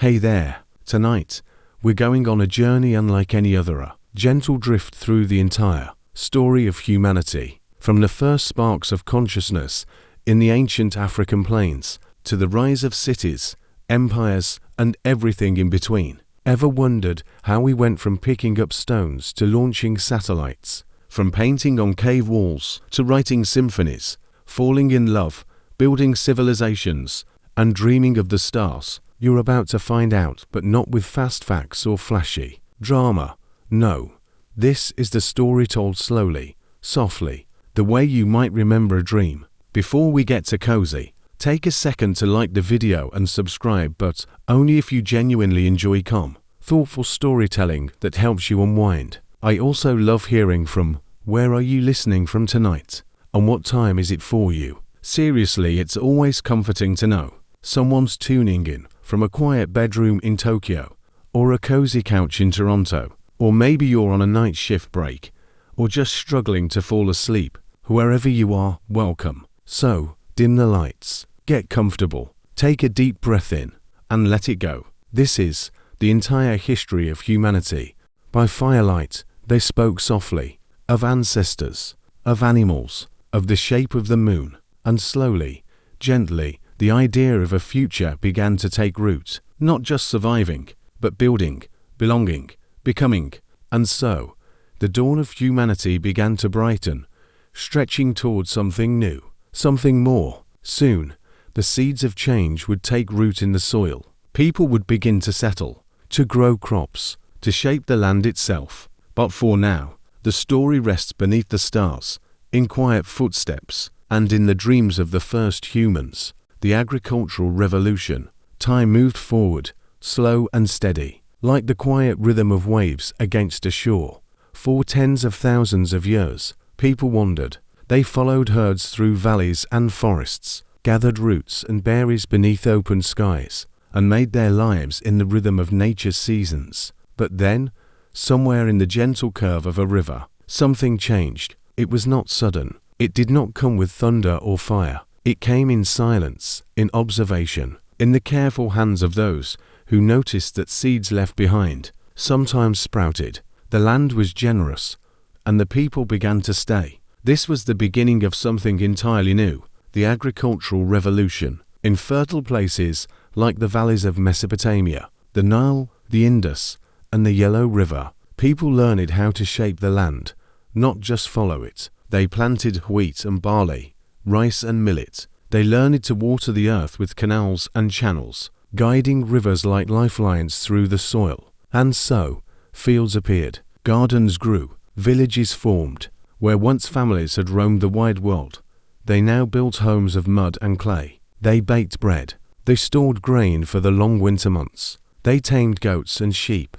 Hey there, tonight, we're going on a journey unlike any other, a gentle drift through the entire story of humanity, from the first sparks of consciousness in the ancient African plains, to the rise of cities, empires, and everything in between. Ever wondered how we went from picking up stones to launching satellites, from painting on cave walls to writing symphonies, falling in love, building civilizations, and dreaming of the stars? You're about to find out, but not with fast facts or flashy drama. No, this is the story told slowly, softly, the way you might remember a dream. Before we get too cozy, take a second to like the video and subscribe, but only if you genuinely enjoy calm, thoughtful storytelling that helps you unwind. I also love hearing from where are you listening from tonight, and what time is it for you? Seriously, it's always comforting to know someone's tuning in from a quiet bedroom in Tokyo, or a cozy couch in Toronto, or maybe you're on a night shift break, or just struggling to fall asleep. Wherever you are, welcome. So, dim the lights, get comfortable, take a deep breath in, and let it go. This is the entire history of humanity. By firelight, they spoke softly, of ancestors, of animals, of the shape of the moon, and slowly, gently, the idea of a future began to take root, not just surviving, but building, belonging, becoming. And so, the dawn of humanity began to brighten, stretching towards something new, something more. Soon, the seeds of change would take root in the soil. People would begin to settle, to grow crops, to shape the land itself. But for now, the story rests beneath the stars, in quiet footsteps, and in the dreams of the first humans. The agricultural revolution. Time moved forward, slow and steady, like the quiet rhythm of waves against a shore. For tens of thousands of years, people wandered. They followed herds through valleys and forests, gathered roots and berries beneath open skies, and made their lives in the rhythm of nature's seasons. But then, somewhere in the gentle curve of a river, something changed. It was not sudden. It did not come with thunder or fire. It came in silence, in observation, in the careful hands of those who noticed that seeds left behind sometimes sprouted. The land was generous, and the people began to stay. This was the beginning of something entirely new, the agricultural revolution. In fertile places like the valleys of Mesopotamia, the Nile, the Indus, and the Yellow River, people learned how to shape the land, not just follow it. They planted wheat and barley, rice and millet. They learned to water the earth with canals and channels, guiding rivers like lifelines through the soil. And so, fields appeared, gardens grew, villages formed. Where once families had roamed the wide world, they now built homes of mud and clay. They baked bread. They stored grain for the long winter months. They tamed goats and sheep,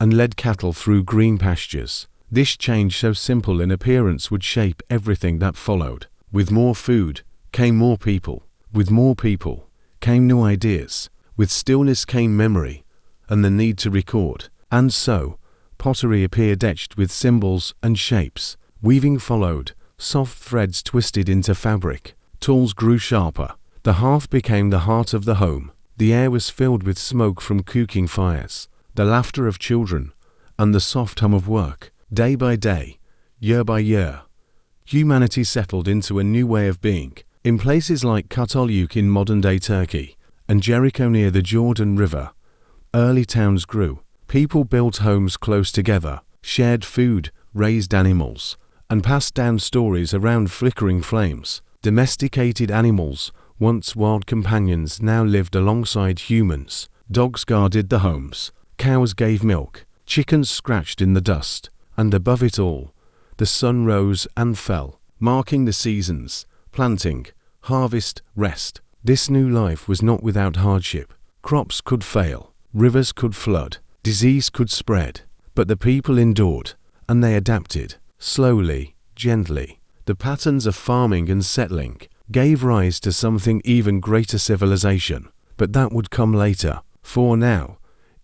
and led cattle through green pastures. This change, so simple in appearance, would shape everything that followed. With more food came more people. With more people came new ideas. With stillness came memory and the need to record. And so, pottery appeared etched with symbols and shapes. Weaving followed, soft threads twisted into fabric. Tools grew sharper. The hearth became the heart of the home. The air was filled with smoke from cooking fires, the laughter of children, and the soft hum of work. Day by day, year by year, humanity settled into a new way of being. In places like Katolyuk in modern-day Turkey and Jericho near the Jordan River, early towns grew. People built homes close together, shared food, raised animals, and passed down stories around flickering flames. Domesticated animals, once wild companions, now lived alongside humans. Dogs guarded the homes, cows gave milk, chickens scratched in the dust, and above it all, the sun rose and fell, marking the seasons, planting, harvest, rest. This new life was not without hardship. Crops could fail, rivers could flood, disease could spread, but the people endured, and they adapted. Slowly, gently, the patterns of farming and settling gave rise to something even greater, civilization. But that would come later. For now,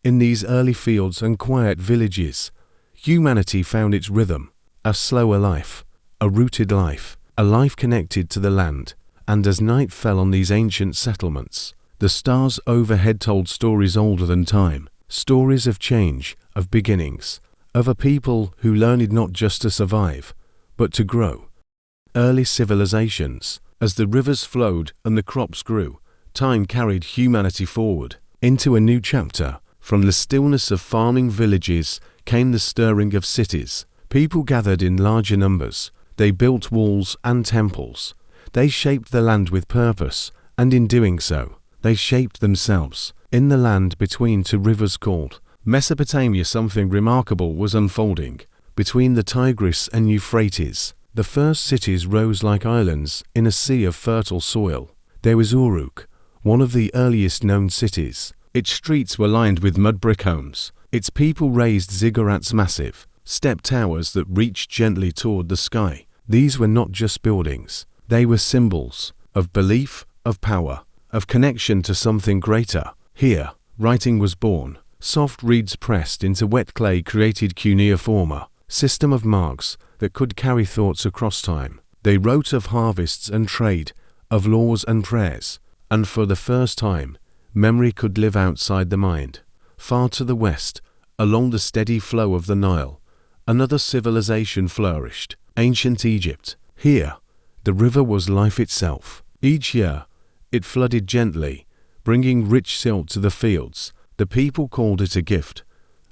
in these early fields and quiet villages, humanity found its rhythm, a slower life, a rooted life, a life connected to the land. And as night fell on these ancient settlements, The stars overhead told stories older than time, stories of change, of beginnings, of a people who learned not just to survive, but to grow. Early civilizations, as the rivers flowed and the crops grew, time carried humanity forward into a new chapter. From the stillness of farming villages came the stirring of cities. People gathered in larger numbers. They built walls and temples. They shaped the land with purpose, and in doing so, they shaped themselves. In the land between two rivers called Mesopotamia, something remarkable was unfolding. Between the Tigris and Euphrates, the first cities rose like islands in a sea of fertile soil. There was Uruk, one of the earliest known cities. Its streets were lined with mud brick homes. Its people raised ziggurats, massive step towers that reached gently toward the sky. These were not just buildings. They were symbols of belief, of power, of connection to something greater. Here, writing was born. Soft reeds pressed into wet clay created cuneiform, a system of marks that could carry thoughts across time. They wrote of harvests and trade, of laws and prayers, and for the first time, memory could live outside the mind. Far to the west, along the steady flow of the Nile, another civilization flourished, ancient Egypt. Here, the river was life itself. Each year, it flooded gently, bringing rich silt to the fields. The people called it a gift,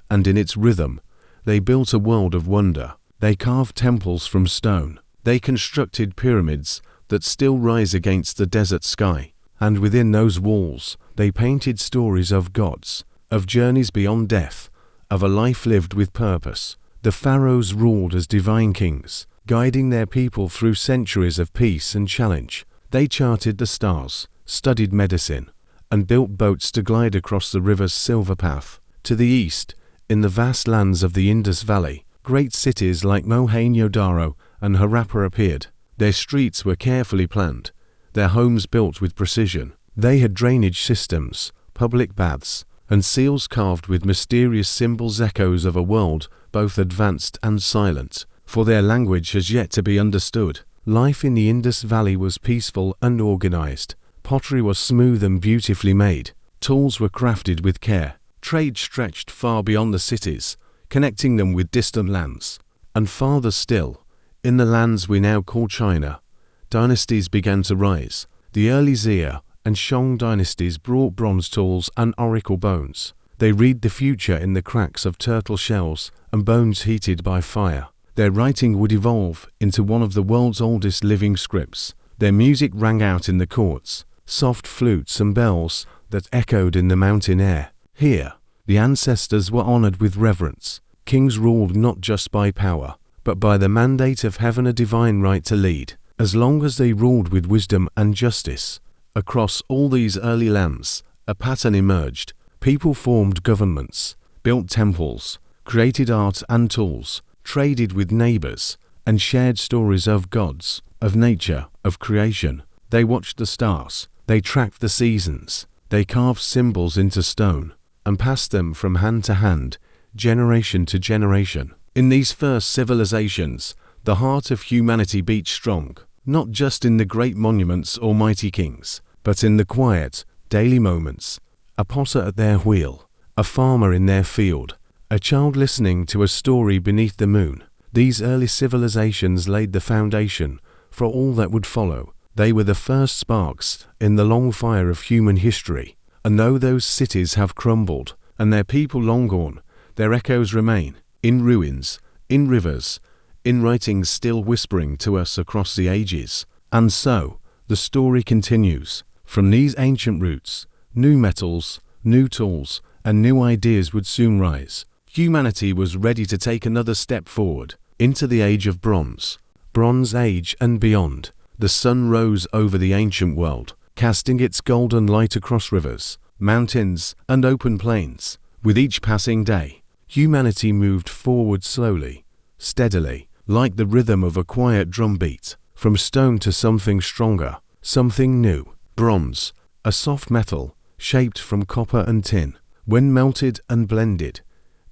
and in its rhythm, they built a world of wonder. They carved temples from stone. They constructed pyramids that still rise against the desert sky. And within those walls, they painted stories of gods, of journeys beyond death, of a life lived with purpose. The pharaohs ruled as divine kings, guiding their people through centuries of peace and challenge. They charted the stars, studied medicine, and built boats to glide across the river's silver path. To the east, in the vast lands of the Indus Valley, great cities like Mohenjo-Daro and Harappa appeared. Their streets were carefully planned, their homes built with precision. They had drainage systems, public baths, and seals carved with mysterious symbols, echoes of a world both advanced and silent, for their language has yet to be understood. Life in the Indus Valley was peaceful and organized. Pottery was smooth and beautifully made. Tools were crafted with care. Trade stretched far beyond the cities, connecting them with distant lands. And farther still, in the lands we now call China, dynasties began to rise. The early Xia and Shang dynasties brought bronze tools and oracle bones. They read the future in the cracks of turtle shells and bones heated by fire. Their writing would evolve into one of the world's oldest living scripts. Their music rang out in the courts, soft flutes and bells that echoed in the mountain air. Here, the ancestors were honored with reverence. Kings ruled not just by power, but by the mandate of heaven, a divine right to lead. As long as they ruled with wisdom and justice, across all these early lands, a pattern emerged. People formed governments, built temples, created art and tools, traded with neighbors, and shared stories of gods, of nature, of creation. They watched the stars, they tracked the seasons, they carved symbols into stone, and passed them from hand to hand, generation to generation. In these first civilizations, the heart of humanity beat strong, not just in the great monuments or mighty kings, but in the quiet, daily moments. A potter at their wheel, a farmer in their field, a child listening to a story beneath the moon. These early civilizations laid the foundation for all that would follow. They were the first sparks in the long fire of human history. And though those cities have crumbled, and their people long gone, their echoes remain, in ruins, in rivers, in writings still whispering to us across the ages. And so, the story continues. From these ancient roots, new metals, new tools, and new ideas would soon rise. Humanity was ready to take another step forward, into the age of bronze. Bronze Age and beyond. The sun rose over the ancient world, casting its golden light across rivers, mountains, and open plains. With each passing day, humanity moved forward slowly, steadily, like the rhythm of a quiet drumbeat, from stone to something stronger, something new. Bronze, a soft metal, shaped from copper and tin. When melted and blended,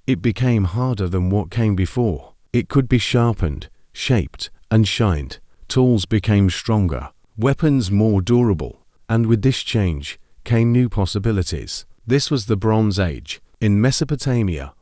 it became harder than what came before. It could be sharpened, shaped, and shined. Tools became stronger, weapons more durable, and with this change came new possibilities. This was the Bronze Age. In Mesopotamia,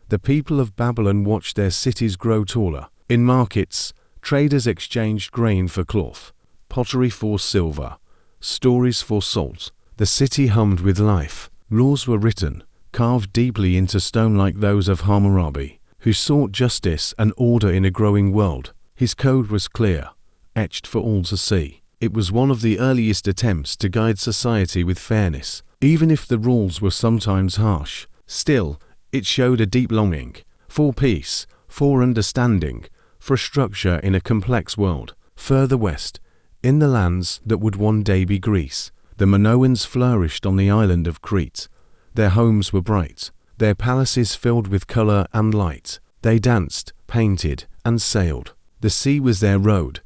the people of Babylon watched their cities grow taller. In markets, traders exchanged grain for cloth, pottery for silver, stories for salt. The city hummed with life. Laws were written, carved deeply into stone like those of Hammurabi, who sought justice and order in a growing world. His code was clear, etched for all to see. It was one of the earliest attempts to guide society with fairness. Even if the rules were sometimes harsh, still, it showed a deep longing for peace, for understanding, for structure in a complex world. Further west, in the lands that would one day be Greece, the Minoans flourished on the island of Crete. Their homes were bright, their palaces filled with color and light. They danced, painted, and sailed. The sea was their road,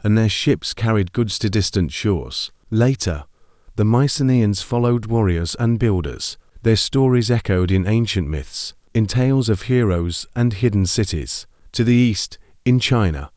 and their ships carried goods to distant shores. Later, the Mycenaeans followed warriors and builders. Their stories echoed in ancient myths, in tales of heroes and hidden cities. To the east, in China,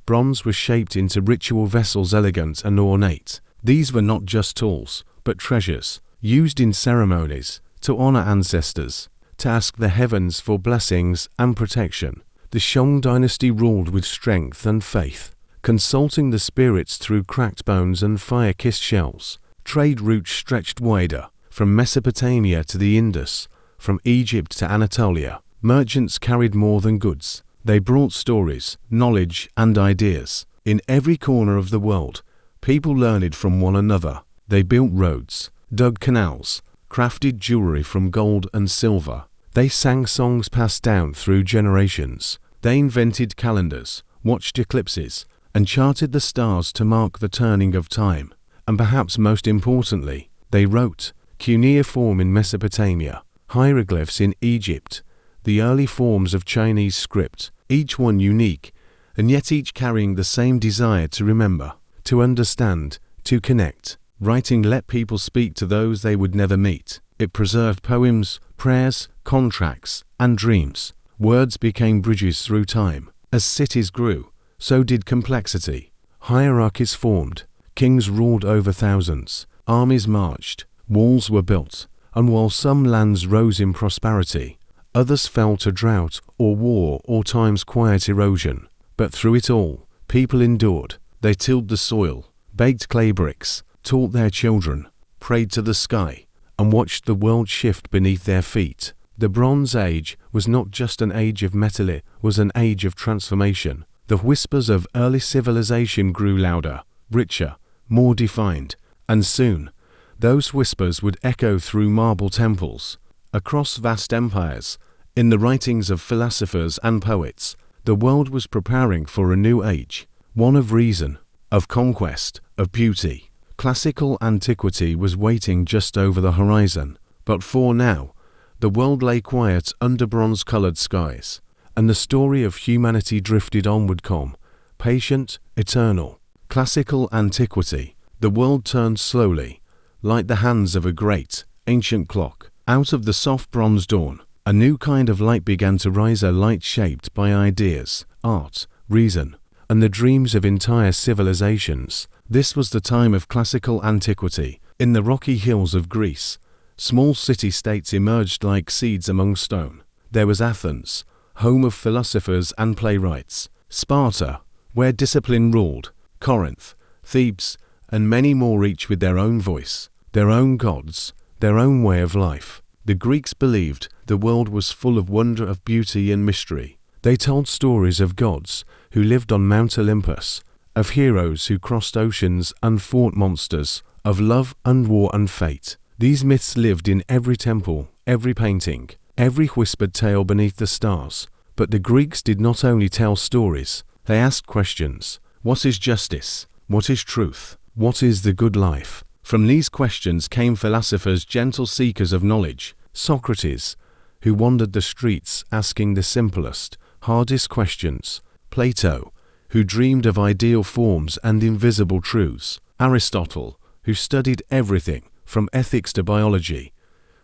bronze was shaped into ritual vessels elegant and ornate. These were not just tools, but treasures, used in ceremonies, to honor ancestors, to ask the heavens for blessings and protection. The Shang dynasty ruled with strength and faith, consulting the spirits through cracked bones and fire-kissed shells. Trade routes stretched wider, from Mesopotamia to the Indus, from Egypt to Anatolia. Merchants carried more than goods. They brought stories, knowledge, and ideas. In every corner of the world, people learned from one another. They built roads, dug canals, crafted jewelry from gold and silver. They sang songs passed down through generations. They invented calendars, watched eclipses, and charted the stars to mark the turning of time. And perhaps most importantly, they wrote cuneiform in Mesopotamia, hieroglyphs in Egypt, the early forms of Chinese script, each one unique, and yet each carrying the same desire to remember, to understand, to connect. Writing let people speak to those they would never meet. It preserved poems, prayers, contracts, and dreams. Words became bridges through time. As cities grew, so did complexity. Hierarchies formed. Kings ruled over thousands. Armies marched. Walls were built. And while some lands rose in prosperity, others fell to drought or war or time's quiet erosion. But through it all, people endured. They tilled the soil, baked clay bricks, taught their children, prayed to the sky, and watched the world shift beneath their feet. The Bronze Age was not just an age of metal, it was an age of transformation. The whispers of early civilization grew louder, richer, more defined, and soon, those whispers would echo through marble temples, across vast empires, in the writings of philosophers and poets. The world was preparing for a new age, one of reason, of conquest, of beauty. Classical antiquity was waiting just over the horizon, but for now, the world lay quiet under bronze-colored skies, and the story of humanity drifted onward calm, patient, eternal. Classical antiquity, the world turned slowly, like the hands of a great, ancient clock. Out of the soft bronze dawn, a new kind of light began to rise, a light shaped by ideas, art, reason, and the dreams of entire civilizations. This was the time of classical antiquity. In the rocky hills of Greece, small city-states emerged like seeds among stone. There was Athens, home of philosophers and playwrights, Sparta, where discipline ruled, Corinth, Thebes, and many more, each with their own voice, their own gods, their own way of life. The Greeks believed the world was full of wonder, of beauty and mystery. They told stories of gods who lived on Mount Olympus, of heroes who crossed oceans and fought monsters, of love and war and fate. These myths lived in every temple, every painting, every whispered tale beneath the stars. But the Greeks did not only tell stories, they asked questions. What is justice? What is truth? What is the good life? From these questions came philosophers, gentle seekers of knowledge. Socrates, who wandered the streets asking the simplest, hardest questions. Plato, who dreamed of ideal forms and invisible truths. Aristotle, who studied everything, from ethics to biology,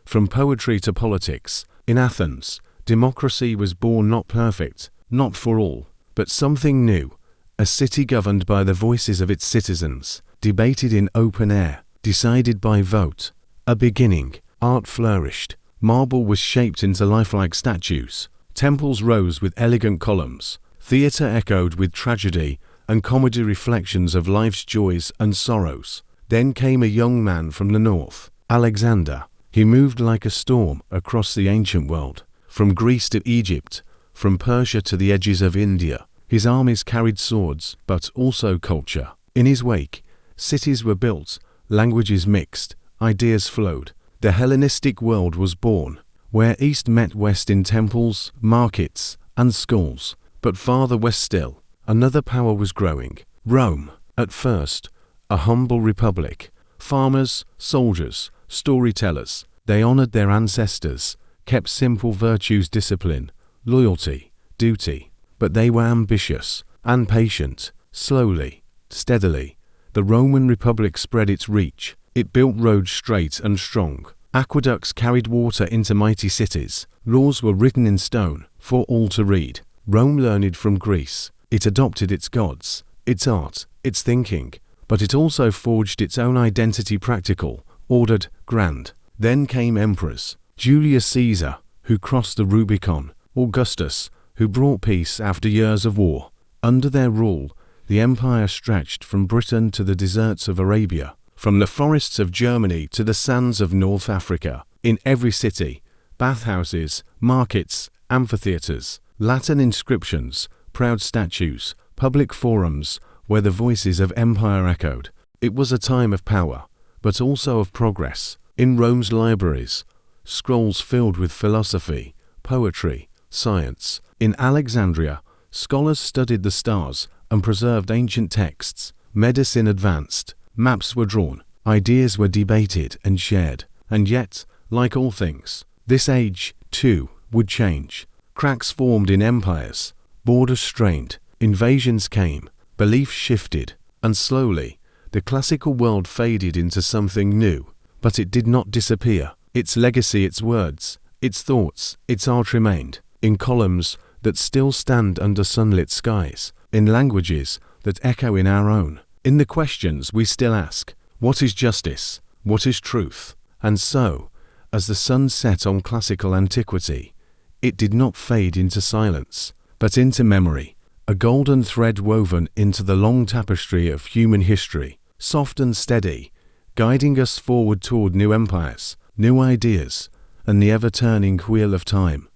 from poetry to politics. In Athens, democracy was born, not perfect, not for all, but something new. A city governed by the voices of its citizens, debated in open air, decided by vote, A beginning, art flourished. Marble was shaped into lifelike statues. Temples rose with elegant columns. Theatre echoed with tragedy and comedy reflections of life's joys and sorrows. Then came a young man from the north, Alexander. He moved like a storm across the ancient world, from Greece to Egypt, from Persia to the edges of India. His armies carried swords, but also culture. In his wake, cities were built, languages mixed, ideas flowed. The Hellenistic world was born, where East met West in temples, markets, and schools. But farther west still, another power was growing. Rome, at first, a humble republic. Farmers, soldiers, storytellers. They honored their ancestors, kept simple virtues, discipline, loyalty, duty. But they were ambitious and patient. Slowly, steadily, the Roman Republic spread its reach. It built roads straight and strong. Aqueducts carried water into mighty cities. Laws were written in stone for all to read. Rome learned from Greece. It adopted its gods, its art, its thinking, but it also forged its own identity, practical, ordered, grand. Then came emperors. Julius Caesar, who crossed the Rubicon. Augustus, who brought peace after years of war. Under their rule, the empire stretched from Britain to the deserts of Arabia, from the forests of Germany to the sands of North Africa. In every city, bathhouses, markets, amphitheaters, Latin inscriptions, proud statues, public forums where the voices of empire echoed. It was a time of power, but also of progress. In Rome's libraries, scrolls filled with philosophy, poetry, science. In Alexandria, scholars studied the stars and preserved ancient texts. Medicine advanced, maps were drawn, ideas were debated and shared. And yet, like all things, this age, too, would change. Cracks formed in empires, borders strained, invasions came, beliefs shifted, and slowly, the classical world faded into something new. But it did not disappear. Its legacy, its words, its thoughts, its art remained, in columns that still stand under sunlit skies, in languages that echo in our own, in the questions we still ask. What is justice? What is truth? And so, as the sun set on classical antiquity, it did not fade into silence, but into memory, a golden thread woven into the long tapestry of human history, soft and steady, guiding us forward toward new empires, new ideas, and the ever-turning wheel of time.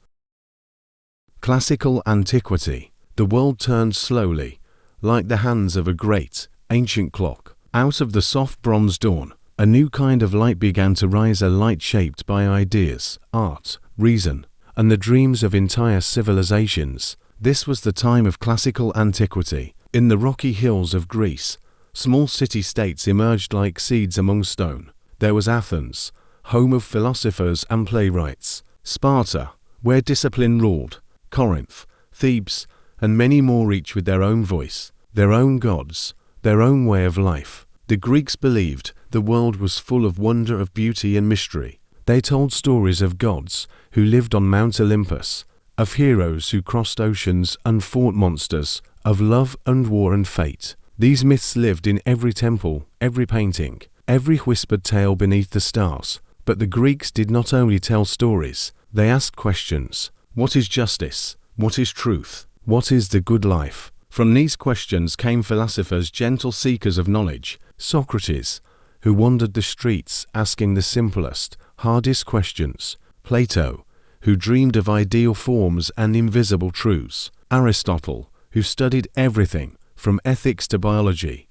Classical antiquity. The world turned slowly, like the hands of a great, ancient clock. Out of the soft bronze dawn, a new kind of light began to rise, a light shaped by ideas, art, reason, and the dreams of entire civilizations. This was the time of classical antiquity. In the rocky hills of Greece, small city-states emerged like seeds among stone. There was Athens, home of philosophers and playwrights. Sparta, where discipline ruled. Corinth, Thebes, and many more, each with their own voice, their own gods, their own way of life. The Greeks believed the world was full of wonder, of beauty and mystery. They told stories of gods who lived on Mount Olympus, of heroes who crossed oceans and fought monsters, of love and war and fate. These myths lived in every temple, every painting, every whispered tale beneath the stars. But the Greeks did not only tell stories, they asked questions. What is justice? What is truth? What is the good life? From these questions came philosophers, gentle seekers of knowledge. Socrates, who wandered the streets asking the simplest, hardest questions. Plato, who dreamed of ideal forms and invisible truths. Aristotle, who studied everything, from ethics to biology,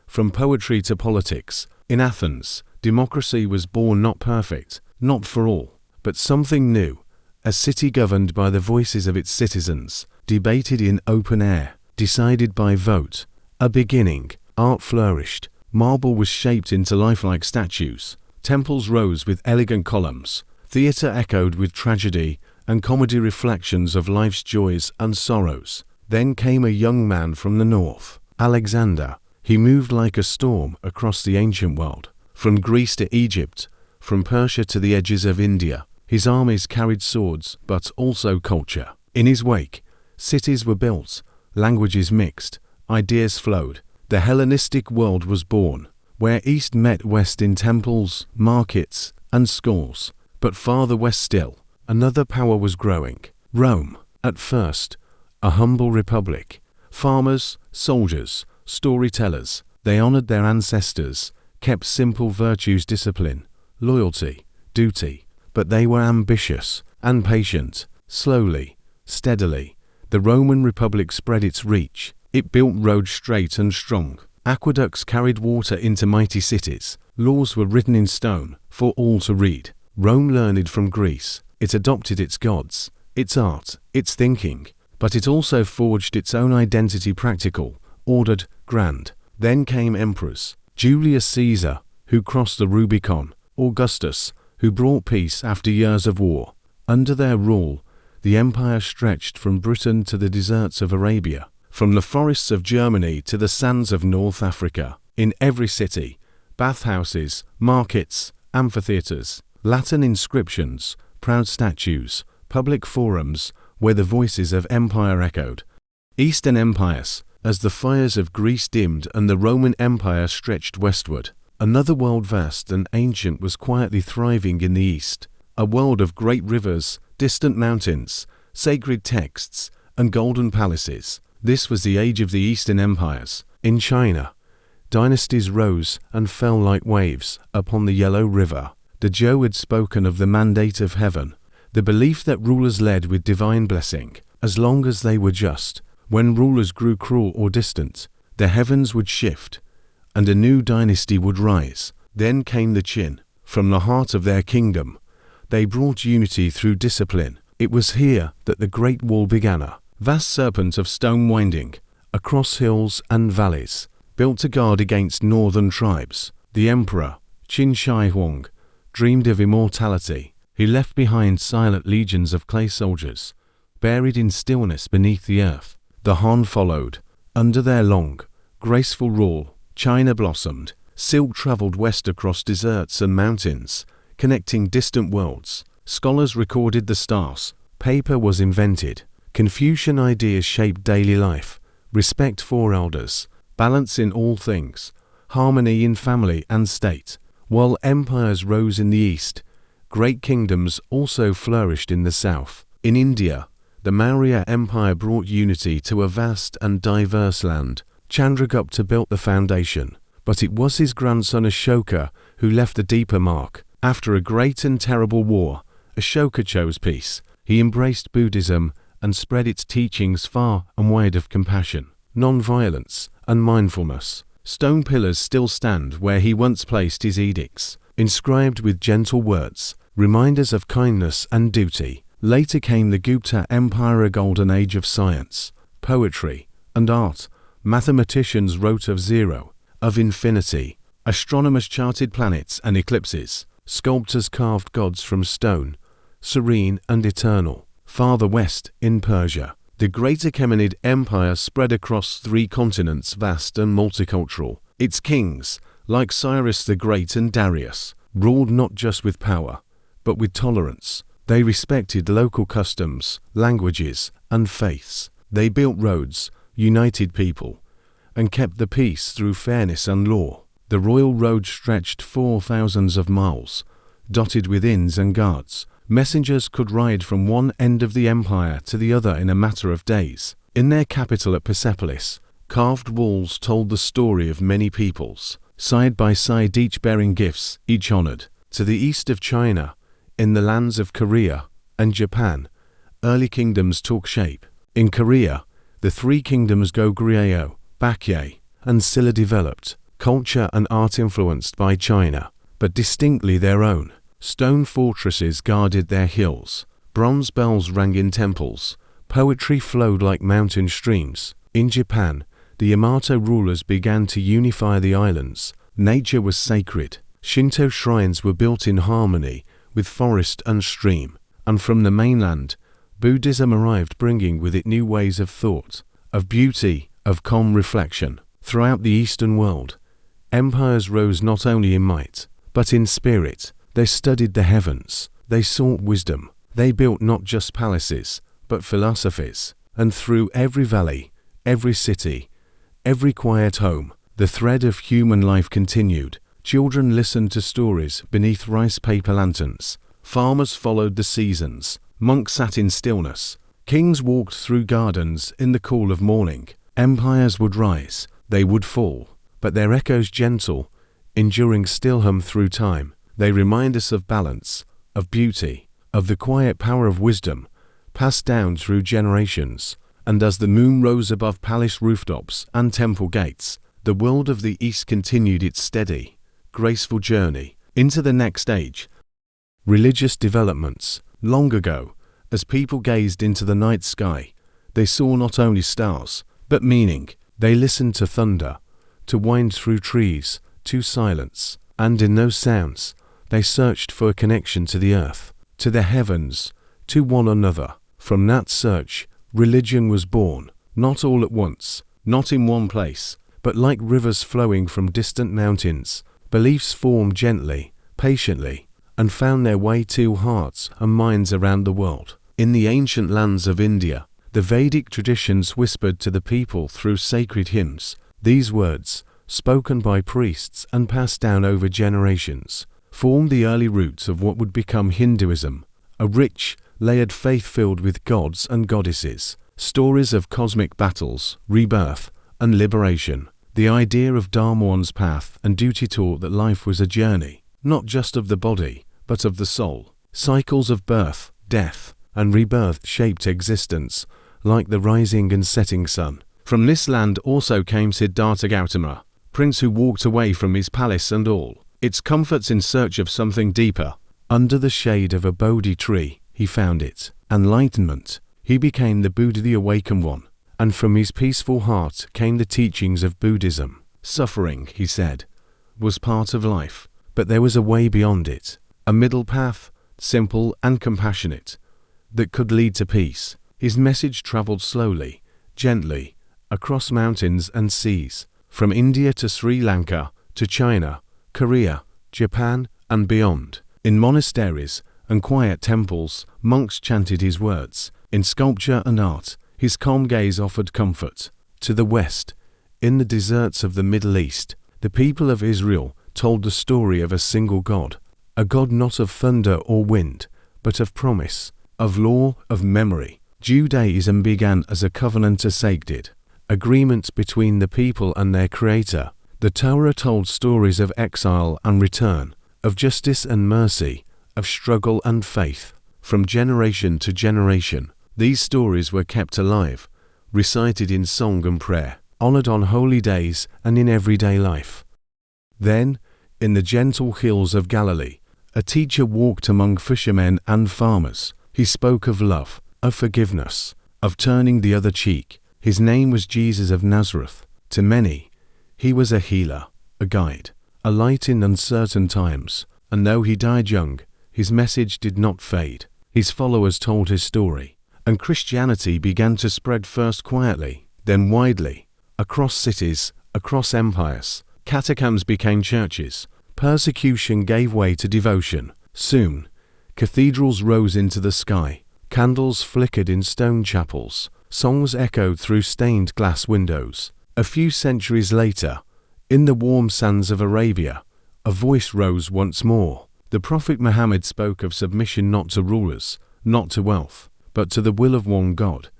from poetry to politics. In Athens, democracy was born, not perfect, not for all, but something new. A city governed by the voices of its citizens, debated in open air, decided by vote. A beginning, art flourished. Marble was shaped into lifelike statues. Temples rose with elegant columns. Theatre echoed with tragedy and comedy, reflections of life's joys and sorrows. Then came a young man from the north, Alexander. He moved like a storm across the ancient world, from Greece to Egypt, from Persia to the edges of India. His armies carried swords, but also culture. In his wake, cities were built, languages mixed, ideas flowed. The Hellenistic world was born, where East met West in temples, markets, and schools. But farther west still, another power was growing. Rome, at first, a humble republic. Farmers, soldiers, storytellers, they honored their ancestors, kept simple virtues, discipline, loyalty, duty. But they were ambitious and patient. Slowly, steadily, the Roman Republic spread its reach. It built roads straight and strong. Aqueducts carried water into mighty cities. Laws were written in stone for all to read. Rome learned from Greece. It adopted its gods, its art, its thinking. But it also forged its own identity, practical, ordered, grand. Then came emperors. Julius Caesar, who crossed the Rubicon. Augustus, who brought peace after years of war. Under their rule, the empire stretched from Britain to the deserts of Arabia, from the forests of Germany to the sands of North Africa. In every city, bathhouses, markets, amphitheaters, Latin inscriptions, proud statues, public forums where the voices of empire echoed. Eastern empires, as the fires of Greece dimmed and the Roman Empire stretched westward. Another world vast and ancient was quietly thriving in the east, a world of great rivers, distant mountains, sacred texts, and golden palaces. This was the age of the Eastern empires. In China, dynasties rose and fell like waves upon the Yellow River. The Zhou had spoken of the mandate of heaven, the belief that rulers led with divine blessing, as long as they were just. When rulers grew cruel or distant, the heavens would shift, and a new dynasty would rise. Then came the Qin. From the heart of their kingdom, they brought unity through discipline. It was here that the Great Wall began, a vast serpent of stone winding across hills and valleys, built to guard against northern tribes. The emperor, Qin Shi Huang, dreamed of immortality. He left behind silent legions of clay soldiers, buried in stillness beneath the earth. The Han followed. Under their long, graceful rule, China blossomed. Silk traveled west across deserts and mountains, connecting distant worlds. Scholars recorded the stars. Paper was invented. Confucian ideas shaped daily life. Respect for elders, balance in all things, harmony in family and state. While empires rose in the east, great kingdoms also flourished in the south. In India, the Maurya Empire brought unity to a vast and diverse land. Chandragupta built the foundation, but it was his grandson Ashoka who left a deeper mark. After a great and terrible war, Ashoka chose peace. He embraced Buddhism and spread its teachings far and wide of compassion, non-violence, and mindfulness. Stone pillars still stand where he once placed his edicts, inscribed with gentle words, reminders of kindness and duty. Later came the Gupta Empire, a golden age of science, poetry, and art. Mathematicians wrote of zero, of infinity. Astronomers charted planets and eclipses. Sculptors carved gods from stone, serene and eternal. Farther west, in Persia, the Great Achaemenid Empire spread across 3 continents, vast and multicultural. Its kings, like Cyrus the Great and Darius, ruled not just with power, but with tolerance. They respected local customs, languages, and faiths. They built roads, united people, and kept the peace through fairness and law. The royal road stretched for thousands of miles, dotted with inns and guards. Messengers could ride from one end of the empire to the other in a matter of days. In their capital at Persepolis, carved walls told the story of many peoples, side by side, each bearing gifts, each honored. To the east of China, in the lands of Korea and Japan, early kingdoms took shape. In Korea, the 3 kingdoms Goguryeo, Baekje, and Silla developed, culture and art influenced by China, but distinctly their own. Stone fortresses guarded their hills. Bronze bells rang in temples. Poetry flowed like mountain streams. In Japan, the Yamato rulers began to unify the islands. Nature was sacred. Shinto shrines were built in harmony with forest and stream. And from the mainland, Buddhism arrived, bringing with it new ways of thought, of beauty, of calm reflection. Throughout the Eastern world, empires rose not only in might, but in spirit. They studied the heavens. They sought wisdom. They built not just palaces, but philosophies. And through every valley, every city, every quiet home, the thread of human life continued, Children listened to stories beneath rice paper lanterns. Farmers followed the seasons. Monks sat in stillness. Kings walked through gardens in the cool of morning. Empires would rise, they would fall, but their echoes gentle, enduring still hum through time. They remind us of balance, of beauty, of the quiet power of wisdom, passed down through generations. And as the moon rose above palace rooftops and temple gates, the world of the East continued its steady, graceful journey into the next age. Religious developments. Long ago, as people gazed into the night sky, they saw not only stars, but meaning. They listened to thunder, to wind through trees, to silence, and in those sounds, they searched for a connection to the earth, to the heavens, to one another. From that search, religion was born, not all at once, not in one place, but like rivers flowing from distant mountains. Beliefs formed gently, patiently, and found their way to hearts and minds around the world. In the ancient lands of India, the Vedic traditions whispered to the people through sacred hymns. These words, spoken by priests and passed down over generations, formed the early roots of what would become Hinduism, a rich, layered faith filled with gods and goddesses, stories of cosmic battles, rebirth, and liberation. The idea of Dharma, one's path, and duty taught that life was a journey, not just of the body, but of the soul. Cycles of birth, death, and rebirth shaped existence, like the rising and setting sun. From this land also came Siddhartha Gautama, prince who walked away from his palace and all its comforts in search of something deeper. Under the shade of a Bodhi tree, he found it. Enlightenment. He became the Buddha, the awakened one, and from his peaceful heart came the teachings of Buddhism. Suffering, he said, was part of life, but there was a way beyond it, a middle path, simple and compassionate, that could lead to peace. His message traveled slowly, gently, across mountains and seas, from India to Sri Lanka, to China, Korea, Japan, and beyond. In monasteries and quiet temples, monks chanted his words. In sculpture and art, his calm gaze offered comfort. To the west, in the deserts of the Middle East, the people of Israel told the story of a single God, a God not of thunder or wind, but of promise, of law, of memory. Judaism began as a covenant, a sacred agreement between the people and their Creator. The Torah told stories of exile and return, of justice and mercy, of struggle and faith. From generation to generation, these stories were kept alive, recited in song and prayer, honored on holy days and in everyday life. Then, in the gentle hills of Galilee, a teacher walked among fishermen and farmers. He spoke of love, of forgiveness, of turning the other cheek. His name was Jesus of Nazareth. To many, he was a healer, a guide, a light in uncertain times, and though he died young, his message did not fade. His followers told his story, and Christianity began to spread first quietly, then widely, across cities, across empires. Catacombs became churches. Persecution gave way to devotion. Soon, cathedrals rose into the sky. Candles flickered in stone chapels. Songs echoed through stained glass windows. A few centuries later, in the warm sands of Arabia, a voice rose once more. The Prophet Muhammad spoke of submission not to rulers, not to wealth, but to the will of one God.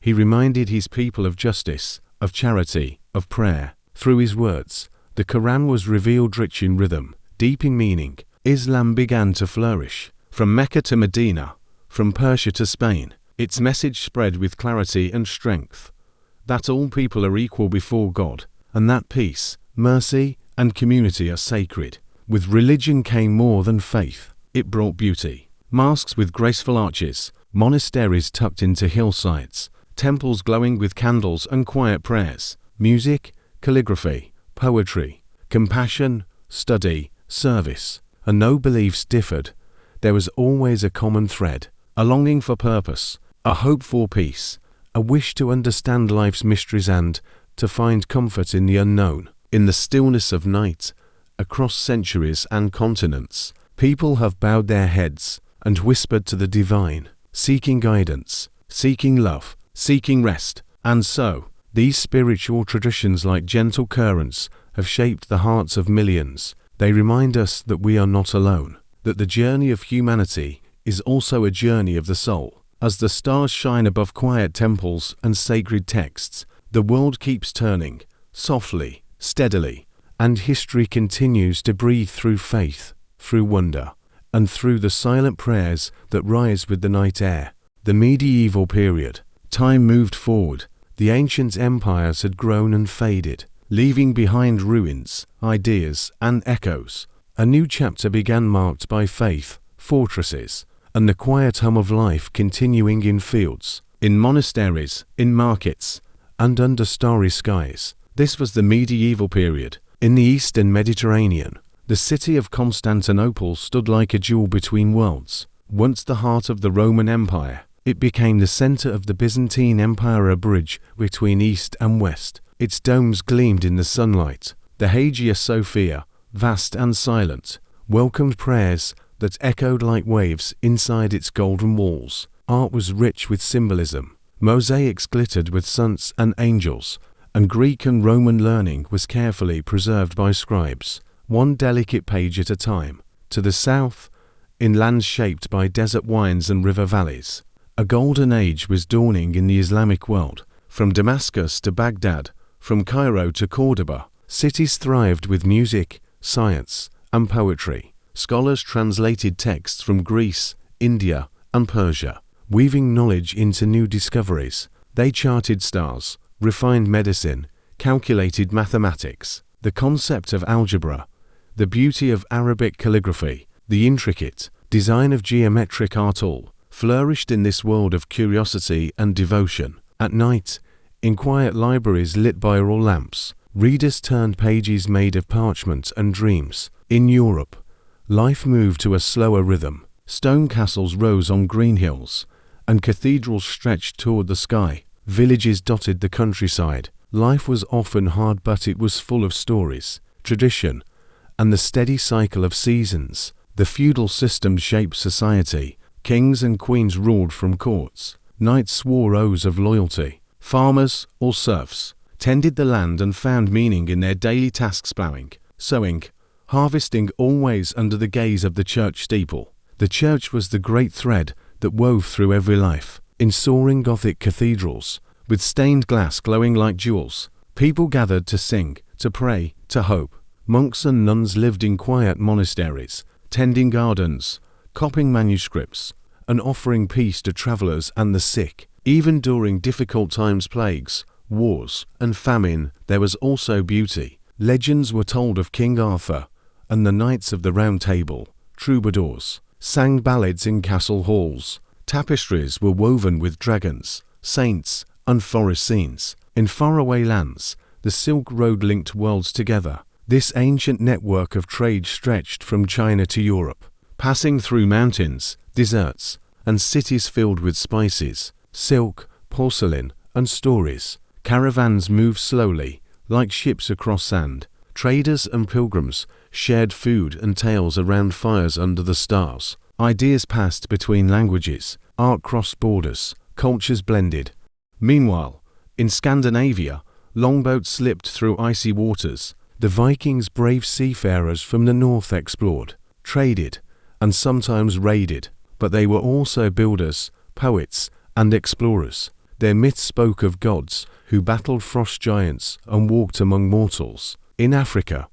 He reminded his people of justice, of charity, of prayer. Through his words, the Quran was revealed rich in rhythm, deep in meaning. Islam began to flourish. From Mecca to Medina, from Persia to Spain, its message spread with clarity and strength, that all people are equal before God, and that peace, mercy, and community are sacred. With religion came more than faith. It brought beauty. Mosques with graceful arches, monasteries tucked into hillsides, temples glowing with candles and quiet prayers, music, calligraphy, poetry, compassion, study, service. And no beliefs differed. There was always a common thread, a longing for purpose, a hope for peace, a wish to understand life's mysteries and to find comfort in the unknown. In the stillness of night, across centuries and continents, people have bowed their heads and whispered to the divine, seeking guidance, seeking love, seeking rest. And so, these spiritual traditions, like gentle currents, have shaped the hearts of millions, They remind us that we are not alone, that the journey of humanity is also a journey of the soul. As the stars shine above quiet temples and sacred texts, the world keeps turning, softly, steadily, and history continues to breathe through faith, through wonder, and through the silent prayers that rise with the night air. The medieval period. Time moved forward. The ancient empires had grown and faded, leaving behind ruins, ideas, and echoes. A new chapter began marked by faith, fortresses, and the quiet hum of life continuing in fields, in monasteries, in markets, and under starry skies. This was the medieval period. In the Eastern Mediterranean, the city of Constantinople stood like a jewel between worlds. Once the heart of the Roman Empire, it became the center of the Byzantine Empire, a bridge between East and West. Its domes gleamed in the sunlight. The Hagia Sophia, vast and silent, welcomed prayers that echoed like waves inside its golden walls. Art was rich with symbolism. Mosaics glittered with saints and angels, and Greek and Roman learning was carefully preserved by scribes, one delicate page at a time. To the south, in lands shaped by desert winds and river valleys, a golden age was dawning in the Islamic world. From Damascus to Baghdad, from Cairo to Cordoba, cities thrived with music, science, and poetry. Scholars translated texts from Greece, India, and Persia, weaving knowledge into new discoveries. They charted stars, refined medicine, calculated mathematics. The concept of algebra, the beauty of Arabic calligraphy, the intricate design of geometric art all flourished in this world of curiosity and devotion. At night, in quiet libraries lit by oil lamps, readers turned pages made of parchment and dreams. In Europe, life moved to a slower rhythm. Stone castles rose on green hills, and cathedrals stretched toward the sky. Villages dotted the countryside. Life was often hard, but it was full of stories, tradition, and the steady cycle of seasons. The feudal system shaped society. Kings and queens ruled from courts. Knights swore oaths of loyalty. Farmers, or serfs, tended the land and found meaning in their daily tasks, plowing, sowing, harvesting, always under the gaze of the church steeple. The church was the great thread that wove through every life. In soaring Gothic cathedrals, with stained glass glowing like jewels, people gathered to sing, to pray, to hope. Monks and nuns lived in quiet monasteries, tending gardens, copying manuscripts, and offering peace to travelers and the sick. Even during difficult times, plagues, wars, and famine, there was also beauty. Legends were told of King Arthur and the Knights of the Round Table. Troubadours sang ballads in castle halls. Tapestries were woven with dragons, saints, and forest scenes. In faraway lands, the Silk Road linked worlds together. This ancient network of trade stretched from China to Europe, passing through mountains, deserts, and cities filled with spices, silk, porcelain, and stories. Caravans moved slowly, like ships across sand. Traders and pilgrims shared food and tales around fires under the stars. Ideas passed between languages, art crossed borders, cultures blended. Meanwhile, in Scandinavia, longboats slipped through icy waters. The Vikings, brave seafarers from the north, explored, traded, and sometimes raided. But they were also builders, poets, and explorers. Their myths spoke of gods who battled frost giants and walked among mortals. In Africa,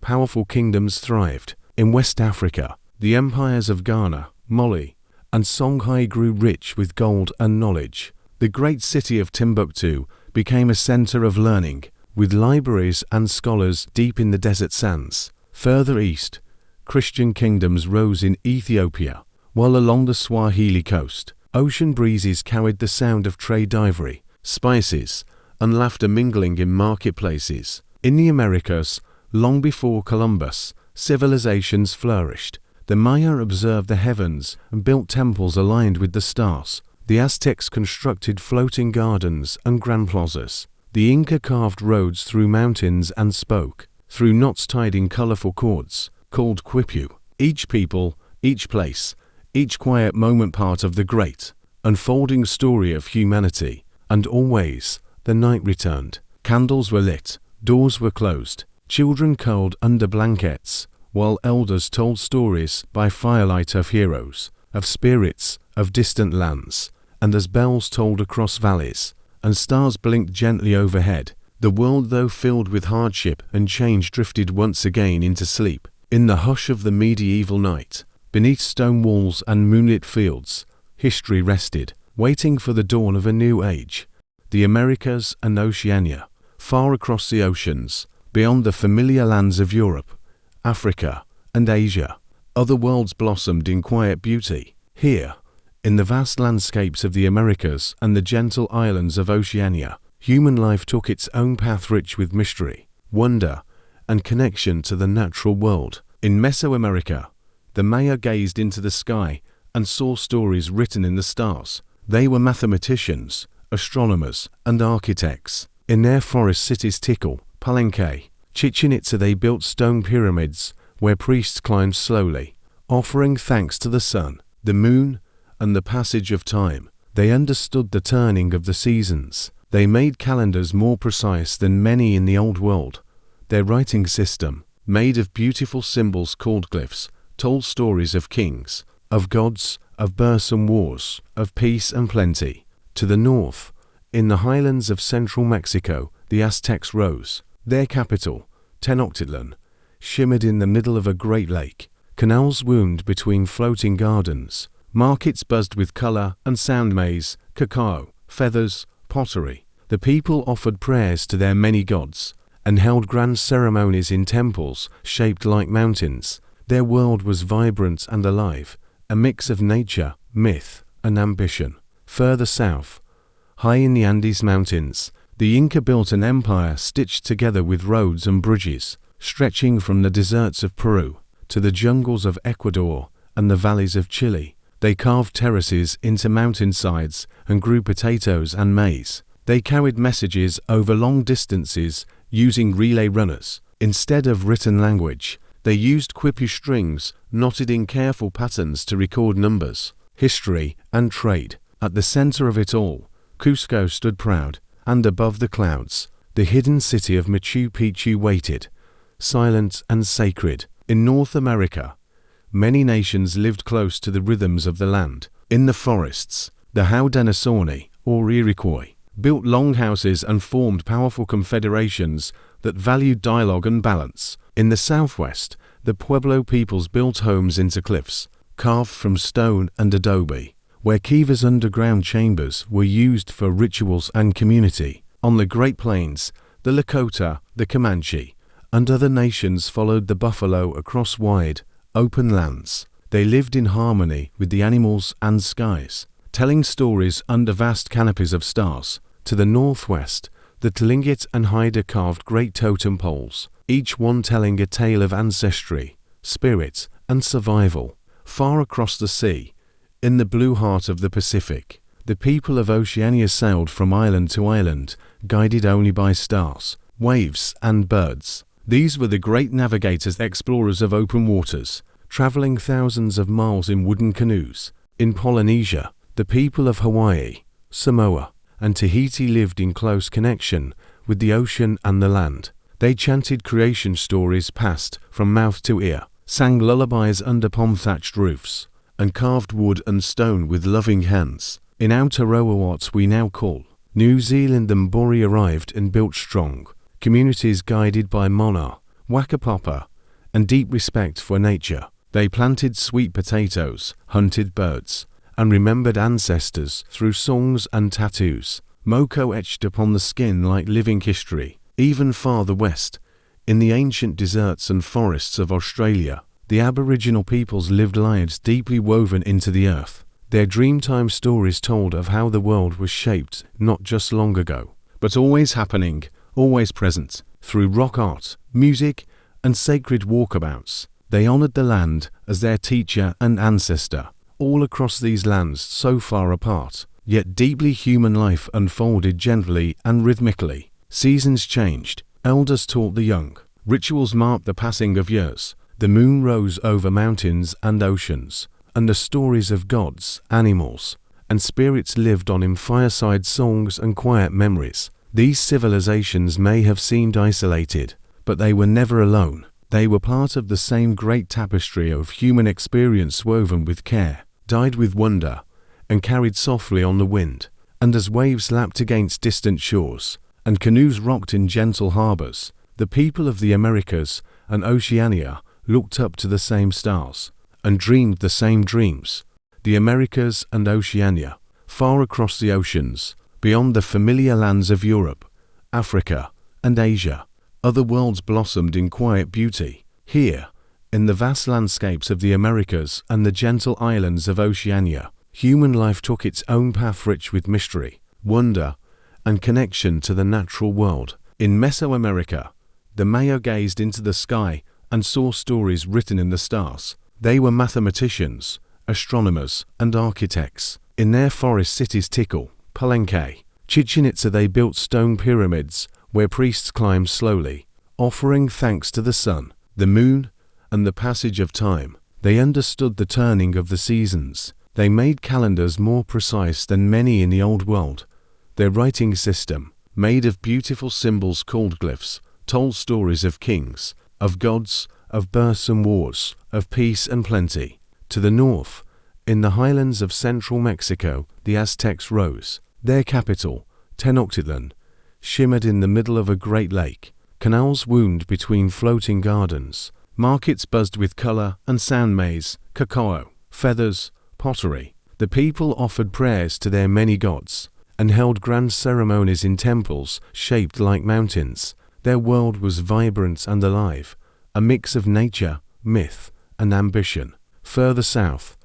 powerful kingdoms thrived. In West Africa, the empires of Ghana, Mali, and Songhai grew rich with gold and knowledge. The great city of Timbuktu became a center of learning, with libraries and scholars deep in the desert sands. Further east, Christian kingdoms rose in Ethiopia, while along the Swahili coast, ocean breezes carried the sound of trade ivory, spices, and laughter mingling in marketplaces. In the Americas, long before Columbus, civilizations flourished. The Maya observed the heavens and built temples aligned with the stars. The Aztecs constructed floating gardens and grand plazas. The Inca carved roads through mountains and spoke through knots tied in colorful cords, called quipu. Each people, each place, each quiet moment part of the great, unfolding story of humanity. And always, the night returned. Candles were lit, doors were closed, children curled under blankets, while elders told stories by firelight of heroes, of spirits, of distant lands, and as bells tolled across valleys, and stars blinked gently overhead, the world, though filled with hardship and change, drifted once again into sleep. In the hush of the medieval night, beneath stone walls and moonlit fields, history rested, waiting for the dawn of a new age. The Americas and Oceania, far across the oceans, beyond the familiar lands of Europe, Africa, and Asia, other worlds blossomed in quiet beauty. Here, in the vast landscapes of the Americas and the gentle islands of Oceania, human life took its own path, rich with mystery, wonder, and connection to the natural world. In Mesoamerica, the Maya gazed into the sky and saw stories written in the stars. They were mathematicians, astronomers, and architects. In their forest cities Tikal, Palenque, Chichen Itza, they built stone pyramids where priests climbed slowly, offering thanks to the sun, the moon, and the passage of time. They understood the turning of the seasons. They made calendars more precise than many in the old world. Their writing system, made of beautiful symbols called glyphs, told stories of kings, of gods, of births and wars, of peace and plenty. To the north, in the highlands of central Mexico, the Aztecs rose. Their capital, Tenochtitlan, shimmered in the middle of a great lake. Canals wound between floating gardens. Markets buzzed with color and sound. Maize, cacao, feathers, pottery. The people offered prayers to their many gods and held grand ceremonies in temples shaped like mountains. Their world was vibrant and alive, a mix of nature, myth, and ambition. Further south, high in the Andes Mountains, the Inca built an empire stitched together with roads and bridges, stretching from the deserts of Peru to the jungles of Ecuador and the valleys of Chile. They carved terraces into mountainsides and grew potatoes and maize. They carried messages over long distances using relay runners. Instead of written language, they used quipu strings knotted in careful patterns to record numbers, history, and trade. At the center of it all, Cusco stood proud, and above the clouds, the hidden city of Machu Picchu waited, silent and sacred. In North America, many nations lived close to the rhythms of the land. In the forests, the Haudenosaunee, or Iroquois, built longhouses and formed powerful confederations that valued dialogue and balance. In the southwest, the Pueblo peoples built homes into cliffs, carved from stone and adobe, where Kiva's underground chambers were used for rituals and community. On the Great Plains, the Lakota, the Comanche, and other nations followed the buffalo across wide, open lands. They lived in harmony with the animals and skies, telling stories under vast canopies of stars. To the northwest, the Tlingit and Haida carved great totem poles, each one telling a tale of ancestry, spirit, and survival. Far across the sea, in the blue heart of the Pacific, the people of Oceania sailed from island to island, guided only by stars, waves, and birds. These were the great navigators, explorers of open waters, traveling thousands of miles in wooden canoes. In Polynesia, the people of Hawaii, Samoa, and Tahiti lived in close connection with the ocean and the land. They chanted creation stories passed from mouth to ear, sang lullabies under palm-thatched roofs, and carved wood and stone with loving hands. In Aotearoa, what we now call New Zealand, the Maori arrived and built strong communities guided by mana, whakapapa, and deep respect for nature. They planted sweet potatoes, hunted birds, and remembered ancestors through songs and tattoos. Moko etched upon the skin like living history. Even farther west, in the ancient deserts and forests of Australia, the Aboriginal peoples lived lives deeply woven into the earth. Their Dreamtime stories told of how the world was shaped not just long ago, but always happening, always present. Through rock art, music, and sacred walkabouts, they honored the land as their teacher and ancestor. All across these lands, so far apart, yet deeply human life unfolded gently and rhythmically. Seasons changed, elders taught the young, rituals marked the passing of years. The moon rose over mountains and oceans, and the stories of gods, animals, and spirits lived on in fireside songs and quiet memories. These civilizations may have seemed isolated, but they were never alone. They were part of the same great tapestry of human experience woven with care, dyed with wonder, and carried softly on the wind. And as waves lapped against distant shores, and canoes rocked in gentle harbors, the people of the Americas and Oceania looked up to the same stars, and dreamed the same dreams. The Americas and Oceania, far across the oceans, beyond the familiar lands of Europe, Africa, and Asia, other worlds blossomed in quiet beauty. Here, in the vast landscapes of the Americas and the gentle islands of Oceania, human life took its own path rich with mystery, wonder, and connection to the natural world. In Mesoamerica, the Maya gazed into the sky and saw stories written in the stars. They were mathematicians, astronomers, and architects. In their forest cities Tikal, Palenque, Chichen Itza they built stone pyramids where priests climbed slowly, offering thanks to the sun, the moon, and the passage of time. They understood the turning of the seasons. They made calendars more precise than many in the Old World. Their writing system, made of beautiful symbols called glyphs, told stories of kings, of gods, of births and wars, of peace and plenty. To the north, in the highlands of central Mexico, the Aztecs rose. Their capital, Tenochtitlan, shimmered in the middle of a great lake. Canals wound between floating gardens. Markets buzzed with color and sound maize, cacao, feathers, pottery. The people offered prayers to their many gods, and held grand ceremonies in temples shaped like mountains. Their world was vibrant and alive, a mix of nature, myth, and ambition. Further south,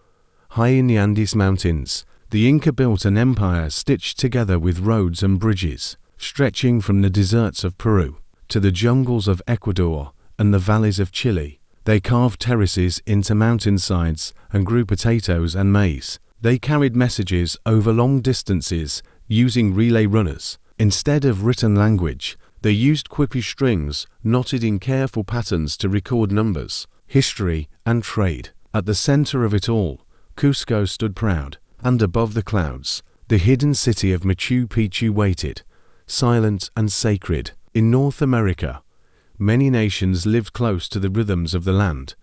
high in the Andes Mountains, the Inca built an empire stitched together with roads and bridges, stretching from the deserts of Peru to the jungles of Ecuador and the valleys of Chile. They carved terraces into mountainsides and grew potatoes and maize. They carried messages over long distances using relay runners. Instead of written language, they used quippy strings knotted in careful patterns to record numbers, history, and trade. At the center of it all, Cusco stood proud, and above the clouds, the hidden city of Machu Picchu waited, silent and sacred. In North America, many nations lived close to the rhythms of the land.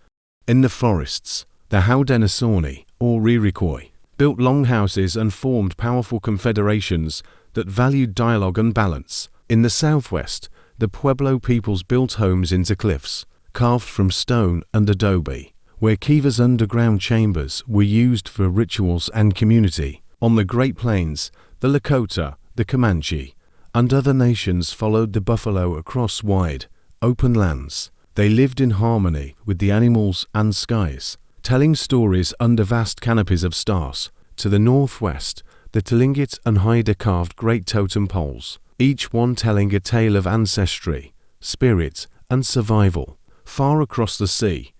In the forests, the Haudenosaunee, or Iroquois, built longhouses and formed powerful confederations that valued dialogue and balance. In the southwest, the Pueblo peoples built homes into cliffs, carved from stone and adobe, where Kiva's underground chambers were used for rituals and community. On the Great Plains, the Lakota, the Comanche, and other nations followed the buffalo across wide, open lands. They lived in harmony with the animals and skies, telling stories under vast canopies of stars. To the northwest, the Tlingit and Haida carved great totem poles, each one telling a tale of ancestry, spirit, and survival. Far across the sea,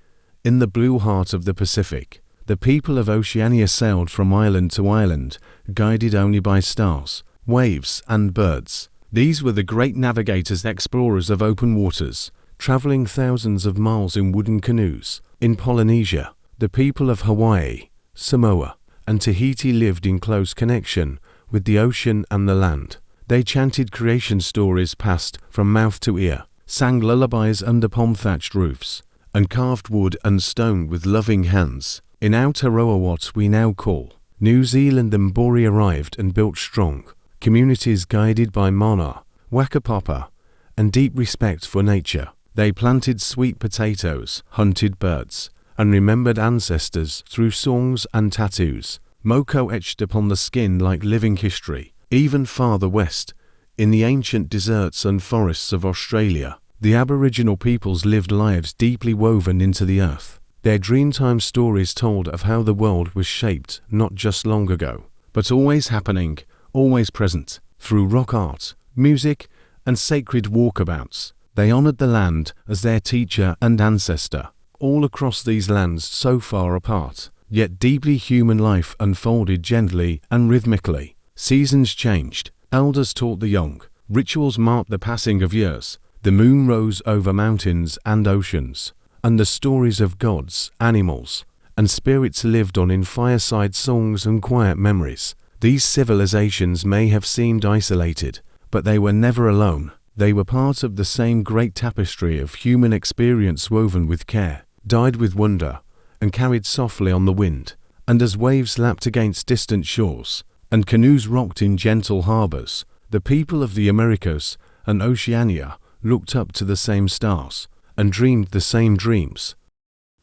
in the blue heart of the Pacific, the people of Oceania sailed from island to island, guided only by stars, waves, and birds. These were the great navigators, explorers of open waters, traveling thousands of miles in wooden canoes. In Polynesia, the people of Hawaii, Samoa, and Tahiti lived in close connection with the ocean and the land. They chanted creation stories passed from mouth to ear, sang lullabies under palm-thatched roofs, and carved wood and stone with loving hands. In Aotearoa, what we now call New Zealand, the Mbori arrived and built strong communities guided by mana, whakapapa, and deep respect for nature. They planted sweet potatoes, hunted birds, and remembered ancestors through songs and tattoos. Moko etched upon the skin like living history. Even farther west, in the ancient deserts and forests of Australia, the Aboriginal peoples lived lives deeply woven into the earth. Their Dreamtime stories told of how the world was shaped not just long ago, but always happening, always present. Through rock art, music, and sacred walkabouts, they honored the land as their teacher and ancestor. All across these lands so far apart, yet deeply human life unfolded gently and rhythmically. Seasons changed, elders taught the young, rituals marked the passing of years. The moon rose over mountains and oceans, and the stories of gods, animals, and spirits lived on in fireside songs and quiet memories. These civilizations may have seemed isolated, but they were never alone. They were part of the same great tapestry of human experience woven with care, dyed with wonder, and carried softly on the wind. And as waves lapped against distant shores, and canoes rocked in gentle harbors, the people of the Americas and Oceania looked up to the same stars, and dreamed the same dreams.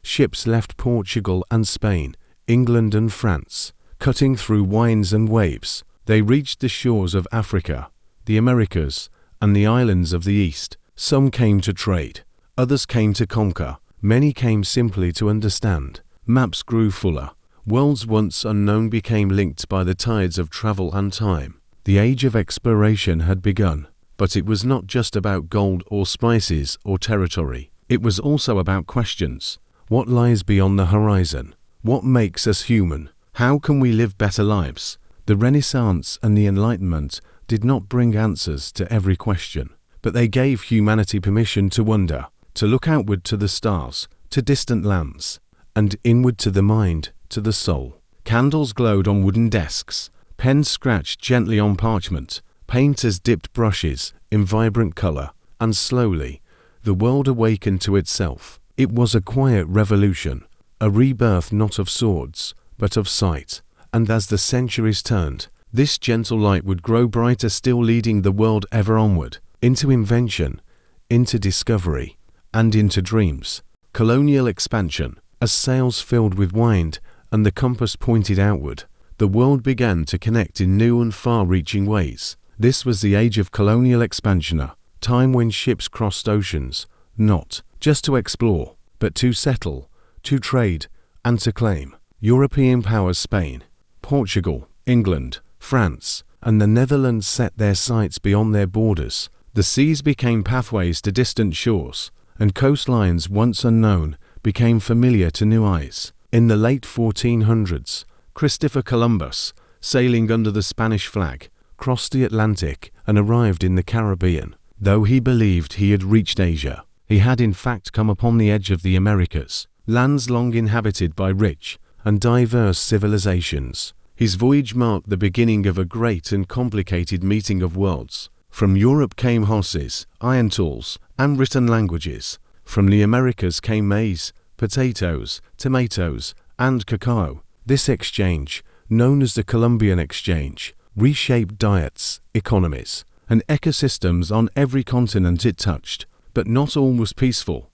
Ships left Portugal and Spain, England and France, cutting through winds and waves. They reached the shores of Africa, the Americas, and the islands of the East. Some came to trade, others came to conquer, many came simply to understand. Maps grew fuller. Worlds once unknown became linked by the tides of travel and time. The age of exploration had begun, but it was not just about gold or spices or territory. It was also about questions. What lies beyond the horizon? What makes us human? How can we live better lives? The Renaissance and the Enlightenment did not bring answers to every question, but they gave humanity permission to wonder, to look outward to the stars, to distant lands, and inward to the mind, to the soul. Candles glowed on wooden desks, pens scratched gently on parchment, painters dipped brushes in vibrant color, and slowly, the world awakened to itself. It was a quiet revolution, a rebirth not of swords, but of sight. And as the centuries turned, this gentle light would grow brighter, still leading the world ever onward, into invention, into discovery, and into dreams. Colonial expansion. As sails filled with wind and the compass pointed outward, the world began to connect in new and far-reaching ways. This was the age of colonial expansion, a time when ships crossed oceans, not just to explore, but to settle, to trade, and to claim. European powers Spain, Portugal, England, France, and the Netherlands set their sights beyond their borders. The seas became pathways to distant shores, and coastlines once unknown became familiar to new eyes. In the late 1400s, Christopher Columbus, sailing under the Spanish flag, crossed the Atlantic and arrived in the Caribbean. Though he believed he had reached Asia, he had in fact come upon the edge of the Americas, lands long inhabited by rich and diverse civilizations. His voyage marked the beginning of a great and complicated meeting of worlds. From Europe came horses, iron tools, and written languages. From the Americas came maize, potatoes, tomatoes, and cacao. This exchange, known as the Columbian Exchange, reshaped diets, economies, and ecosystems on every continent it touched. But not all was peaceful.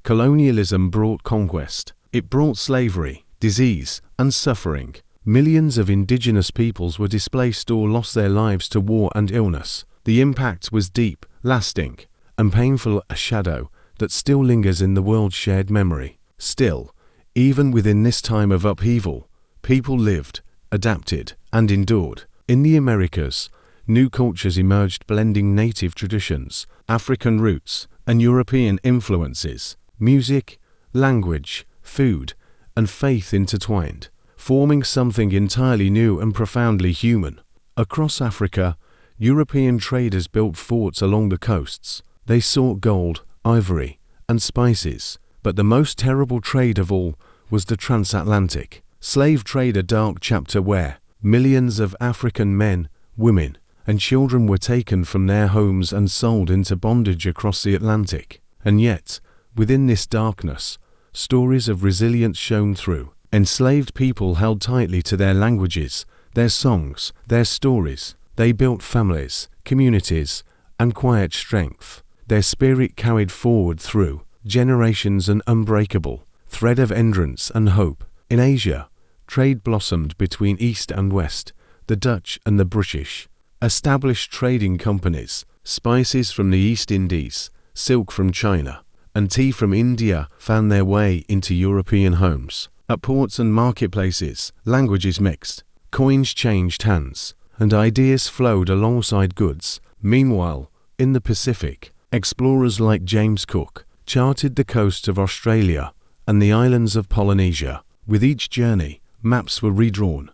Colonialism brought conquest. It brought slavery, disease, and suffering. Millions of indigenous peoples were displaced or lost their lives to war and illness. The impact was deep, lasting, and painful, a shadow that still lingers in the world's shared memory. Still, even within this time of upheaval, people lived, adapted, and endured. In the Americas, new cultures emerged blending native traditions, African roots, and European influences. Music, language, food, and faith intertwined, forming something entirely new and profoundly human. Across Africa, European traders built forts along the coasts. They sought gold, ivory, and spices. But the most terrible trade of all was the transatlantic slave trade, a dark chapter where millions of African men, women, and children were taken from their homes and sold into bondage across the Atlantic. And yet, within this darkness, stories of resilience shone through. Enslaved people held tightly to their languages, their songs, their stories. They built families, communities, and quiet strength. Their spirit carried forward through generations, an unbreakable thread of endurance and hope. In Asia, trade blossomed between East and West. The Dutch and the British established trading companies. Spices from the East Indies, silk from China, and tea from India found their way into European homes. At ports and marketplaces, languages mixed, coins changed hands, and ideas flowed alongside goods. Meanwhile, in the Pacific, explorers like James Cook charted the coasts of Australia and the islands of Polynesia. With each journey, maps were redrawn,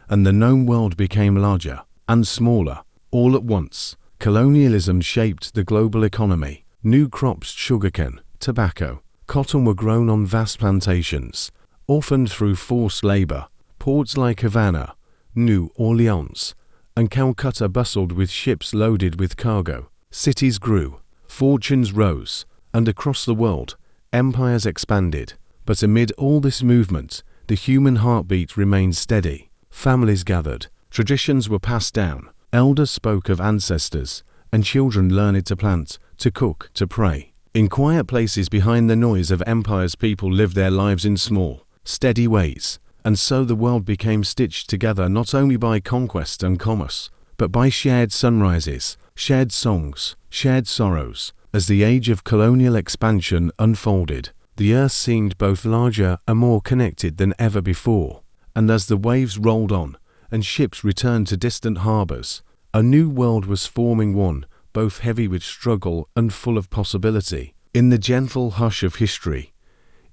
and the known world became larger and smaller. All at once, colonialism shaped the global economy. New crops, sugarcane, tobacco, cotton were grown on vast plantations, often through forced labor. Ports like Havana, New Orleans, and Calcutta bustled with ships loaded with cargo. Cities grew, fortunes rose, and across the world, empires expanded. But amid all this movement, the human heartbeat remained steady. Families gathered, traditions were passed down, elders spoke of ancestors, and children learned to plant, to cook, to pray. In quiet places behind the noise of empires, people lived their lives in small, steady ways. And so the world became stitched together not only by conquest and commerce, but by shared sunrises, shared songs, shared sorrows. As the age of colonial expansion unfolded, the earth seemed both larger and more connected than ever before. And as the waves rolled on, and ships returned to distant harbors, a new world was forming, one both heavy with struggle and full of possibility. In the gentle hush of history,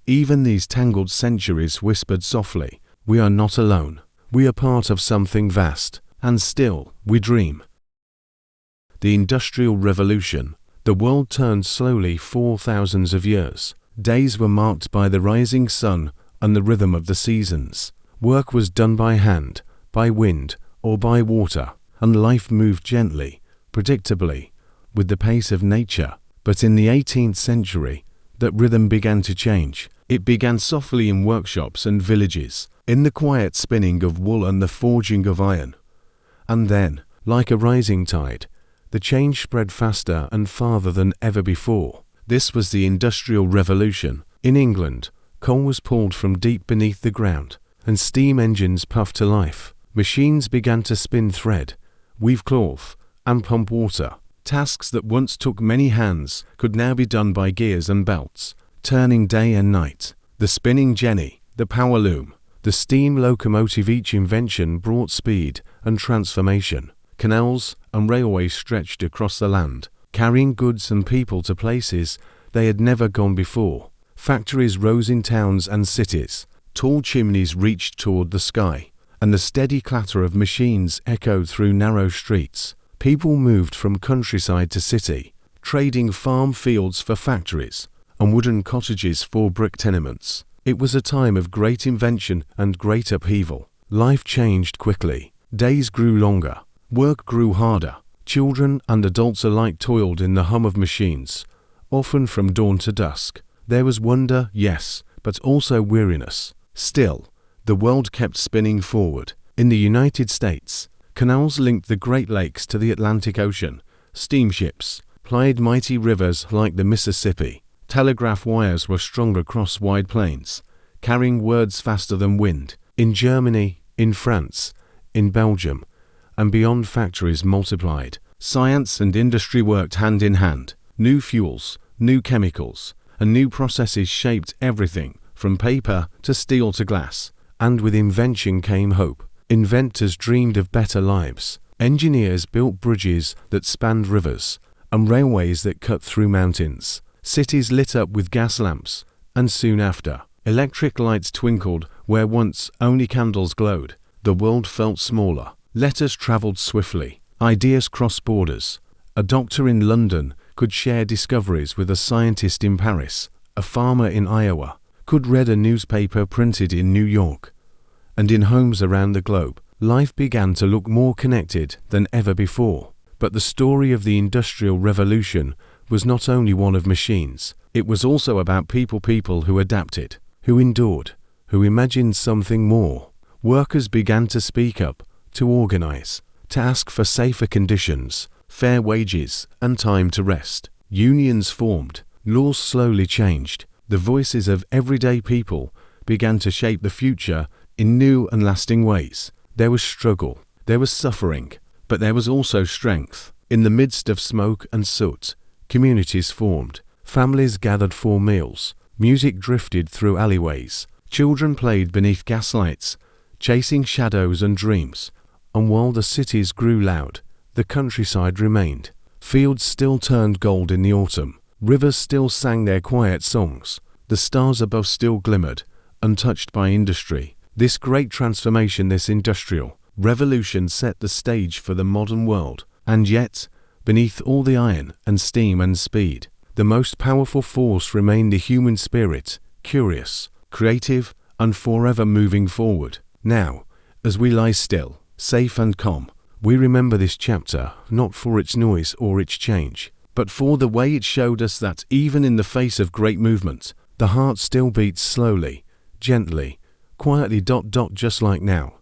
even these tangled centuries whispered softly, "We are not alone. We are part of something vast, and still we dream." The Industrial Revolution. The world turned slowly for thousands of years. Days were marked by the rising sun and the rhythm of the seasons. Work was done by hand, by wind, or by water, and life moved gently, predictably, with the pace of nature. But in the 18th century, that rhythm began to change. It began softly in workshops and villages, in the quiet spinning of wool and the forging of iron. And then, like a rising tide, the change spread faster and farther than ever before. This was the Industrial Revolution. In England, coal was pulled from deep beneath the ground, and steam engines puffed to life. Machines began to spin thread, weave cloth, and pump water. Tasks that once took many hands could now be done by gears and belts, turning day and night. The spinning jenny, the power loom, the steam locomotive, each invention brought speed and transformation. Canals and railways stretched across the land, carrying goods and people to places they had never gone before. Factories rose in towns and cities. Tall chimneys reached toward the sky, and the steady clatter of machines echoed through narrow streets. People moved from countryside to city, trading farm fields for factories and wooden cottages for brick tenements. It was a time of great invention and great upheaval. Life changed quickly. Days grew longer. Work grew harder. Children and adults alike toiled in the hum of machines, often from dawn to dusk. There was wonder, yes, but also weariness. Still, the world kept spinning forward. In the United States, canals linked the Great Lakes to the Atlantic Ocean. Steamships plied mighty rivers like the Mississippi. Telegraph wires were strung across wide plains, carrying words faster than wind. In Germany, in France, in Belgium, and beyond, factories multiplied. Science and industry worked hand in hand. New fuels, new chemicals, and new processes shaped everything, from paper to steel to glass. And with invention came hope. Inventors dreamed of better lives. Engineers built bridges that spanned rivers, and railways that cut through mountains. Cities lit up with gas lamps, and soon after, electric lights twinkled where once only candles glowed. The world felt smaller. Letters traveled swiftly. Ideas crossed borders. A doctor in London could share discoveries with a scientist in Paris. A farmer in Iowa could read a newspaper printed in New York. And in homes around the globe, life began to look more connected than ever before. But the story of the Industrial Revolution was not only one of machines. It was also about people who adapted, who endured, who imagined something more. Workers began to speak up, to organize, to ask for safer conditions, fair wages, and time to rest. Unions formed. Laws slowly changed. The voices of everyday people began to shape the future in new and lasting ways. There was struggle, there was suffering, but there was also strength. In the midst of smoke and soot, communities formed. Families gathered for meals. Music drifted through alleyways. Children played beneath gaslights, chasing shadows and dreams. And while the cities grew loud, the countryside remained. Fields still turned gold in the autumn. Rivers still sang their quiet songs. The stars above still glimmered, untouched by industry. This great transformation, this industrial revolution, set the stage for the modern world. And yet, beneath all the iron and steam and speed, the most powerful force remained the human spirit, curious, creative, and forever moving forward. Now, as we lie still, safe and calm, We remember this chapter not for its noise or its change, but for the way it showed us that even in the face of great movement, the heart still beats slowly, gently, quietly, just like now.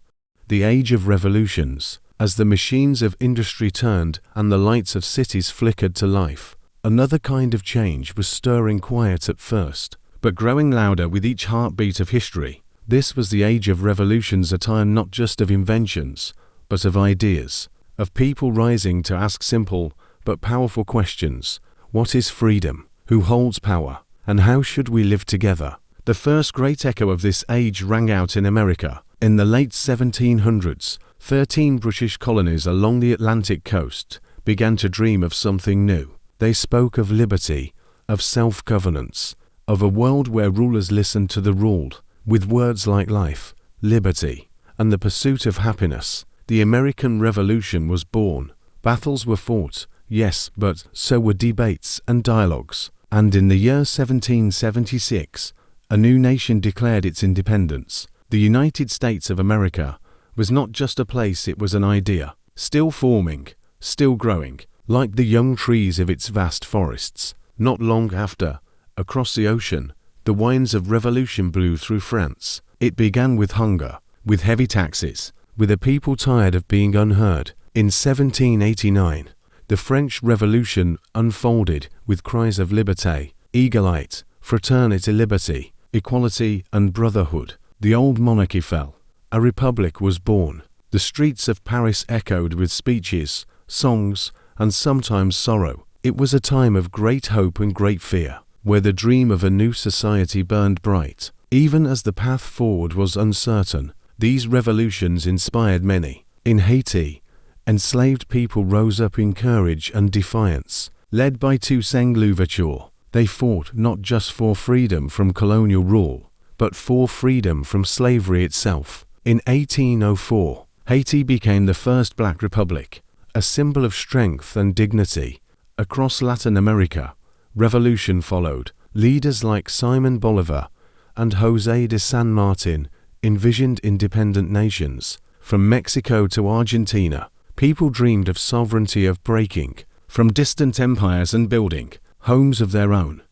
The age of revolutions, as the machines of industry turned and the lights of cities flickered to life. Another kind of change was stirring quiet at first, but growing louder with each heartbeat of history. This was the age of revolutions, a time not just of inventions, but of ideas, of people rising to ask simple but powerful questions. What is freedom? Who holds power? And how should we live together? The first great echo of this age rang out in America. In the late 1700s, 13 British colonies along the Atlantic coast began to dream of something new. They spoke of liberty, of self-governance, of a world where rulers listened to the ruled, with words like life, liberty, and the pursuit of happiness. The American Revolution was born. Battles were fought, yes, but so were debates and dialogues. And in the year 1776, a new nation declared its independence. The United States of America was not just a place, it was an idea, still forming, still growing, like the young trees of its vast forests. Not long after, across the ocean, the winds of revolution blew through France. It began with hunger, with heavy taxes, with a people tired of being unheard. In 1789, the French Revolution unfolded with cries of liberté, égalité, fraternité, liberty, equality, and brotherhood. The old monarchy fell. A republic was born. The streets of Paris echoed with speeches, songs, and sometimes sorrow. It was a time of great hope and great fear, where the dream of a new society burned bright. Even as the path forward was uncertain, these revolutions inspired many. In Haiti, enslaved people rose up in courage and defiance. Led by Toussaint Louverture, they fought not just for freedom from colonial rule, but for freedom from slavery itself. In 1804, Haiti became the first black republic, a symbol of strength and dignity. Across Latin America, revolution followed. Leaders like Simon Bolivar and José de San Martin envisioned independent nations. From Mexico to Argentina, people dreamed of sovereignty, of breaking from distant empires and building homes of their own.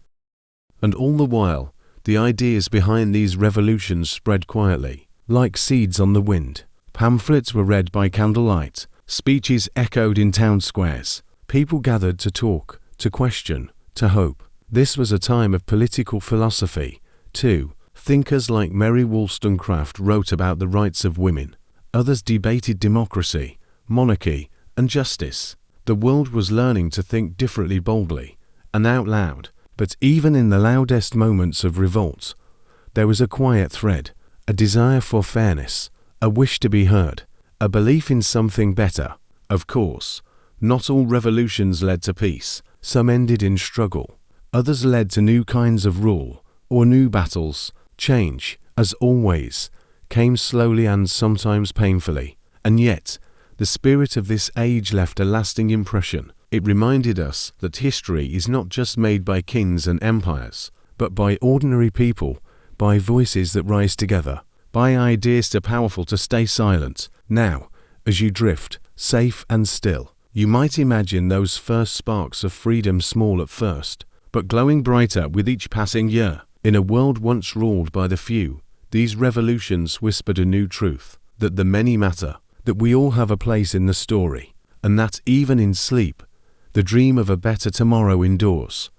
And all the while, the ideas behind these revolutions spread quietly, like seeds on the wind. Pamphlets were read by candlelight, speeches echoed in town squares. People gathered to talk, to question, to hope. This was a time of political philosophy, too. Thinkers like Mary Wollstonecraft wrote about the rights of women. Others debated democracy, monarchy, and justice. The world was learning to think differently, boldly, and out loud. But even in the loudest moments of revolt, there was a quiet thread, a desire for fairness, a wish to be heard, a belief in something better. Of course, not all revolutions led to peace. Some ended in struggle. Others led to new kinds of rule, or new battles. Change, as always, came slowly and sometimes painfully. And yet, the spirit of this age left a lasting impression. It reminded us that history is not just made by kings and empires, but by ordinary people, by voices that rise together, by ideas too powerful to stay silent. Now, as you drift, safe and still, you might imagine those first sparks of freedom, small at first, but glowing brighter with each passing year. In a world once ruled by the few, these revolutions whispered a new truth, that the many matter, that we all have a place in the story, and that even in sleep, the dream of a better tomorrow endures.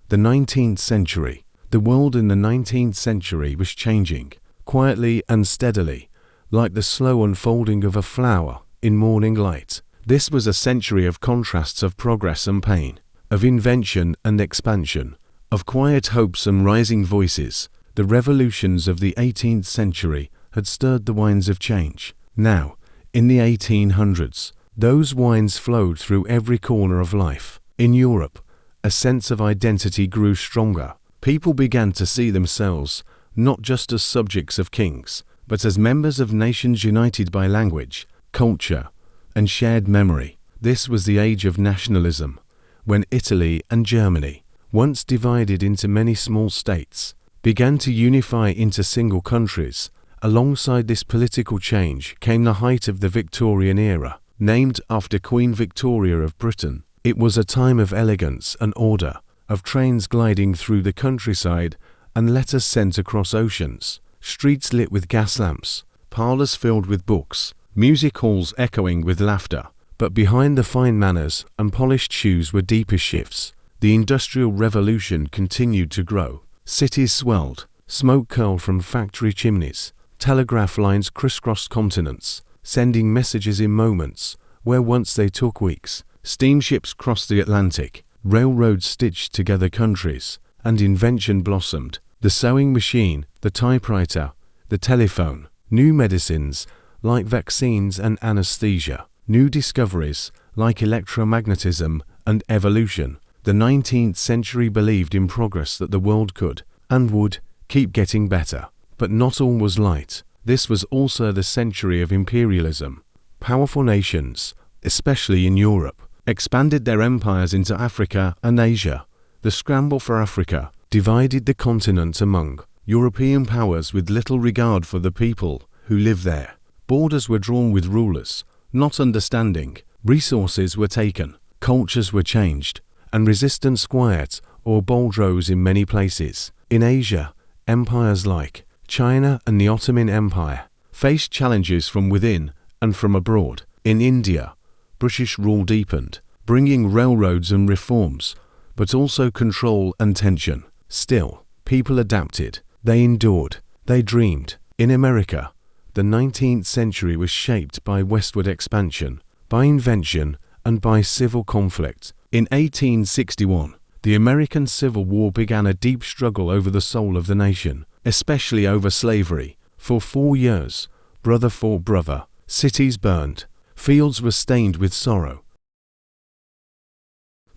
The 19th century. The world in the 19th century was changing, quietly and steadily, like the slow unfolding of a flower in morning light. This was a century of contrasts, of progress and pain, of invention and expansion, of quiet hopes and rising voices. The revolutions of the 18th century had stirred the winds of change. Now, in the 1800s, those winds flowed through every corner of life. In Europe, a sense of identity grew stronger. People began to see themselves not just as subjects of kings, but as members of nations united by language, culture, and shared memory. This was the age of nationalism, when Italy and Germany, once divided into many small states, began to unify into single countries, Alongside this political change came the height of the Victorian era, named after Queen Victoria of Britain. It was a time of elegance and order, of trains gliding through the countryside and letters sent across oceans, streets lit with gas lamps, parlours filled with books, music halls echoing with laughter. But behind the fine manners and polished shoes were deeper shifts. The Industrial Revolution continued to grow. Cities swelled, smoke curled from factory chimneys, telegraph lines crisscrossed continents, sending messages in moments where once they took weeks. Steamships crossed the Atlantic, railroads stitched together countries, and invention blossomed. The sewing machine, the typewriter, the telephone, new medicines like vaccines and anesthesia, new discoveries like electromagnetism and evolution. The 19th century believed in progress, that the world could and would keep getting better. But not all was light. This was also the century of imperialism. Powerful nations, especially in Europe, expanded their empires into Africa and Asia. The scramble for Africa divided the continent among European powers with little regard for the people who live there. Borders were drawn with rulers not understanding. Resources were taken, cultures were changed, and resistance quiet or bold rose in many places. In Asia, empires like China and the Ottoman Empire faced challenges from within and from abroad. In India, British rule deepened, bringing railroads and reforms, but also control and tension. Still, people adapted, they endured, they dreamed. In America, the 19th century was shaped by westward expansion, by invention, and by civil conflict. In 1861, the American Civil War began a deep struggle over the soul of the nation, especially over slavery. For 4 years, brother fought brother, cities burned, fields were stained with sorrow.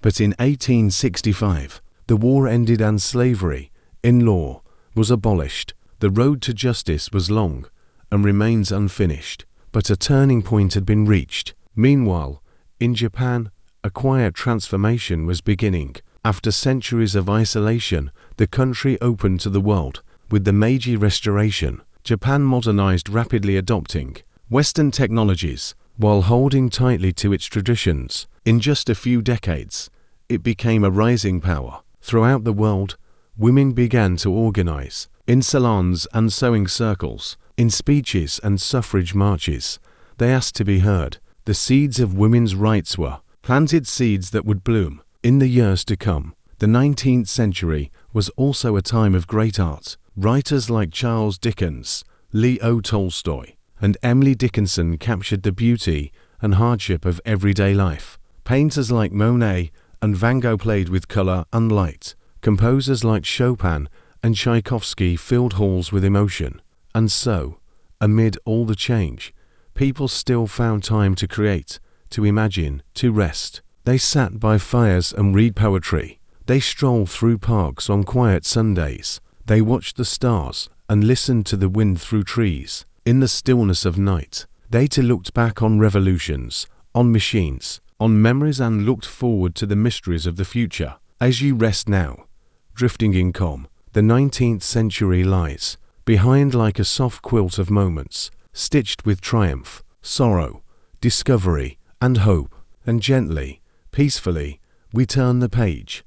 But in 1865, the war ended and slavery, in law, was abolished. The road to justice was long and remains unfinished, but a turning point had been reached. Meanwhile, in Japan, a quiet transformation was beginning. After centuries of isolation, the country opened to the world. With the Meiji Restoration, Japan modernized, rapidly adopting Western technologies while holding tightly to its traditions. In just a few decades, it became a rising power. Throughout the world, women began to organize in salons and sewing circles, in speeches and suffrage marches. They asked to be heard. The seeds of women's rights were planted, seeds that would bloom in the years to come. The 19th century was also a time of great art. Writers like Charles Dickens, Leo Tolstoy, and Emily Dickinson captured the beauty and hardship of everyday life. Painters like Monet and Van Gogh played with color and light. Composers like Chopin and Tchaikovsky filled halls with emotion. And so, amid all the change, people still found time to create, to imagine, to rest. They sat by fires and read poetry. They strolled through parks on quiet Sundays. They watched the stars and listened to the wind through trees. In the stillness of night, they too looked back on revolutions, on machines, on memories, and looked forward to the mysteries of the future. As you rest now, drifting in calm, the 19th century lies behind like a soft quilt of moments, stitched with triumph, sorrow, discovery, and hope. And gently, peacefully, we turn the page.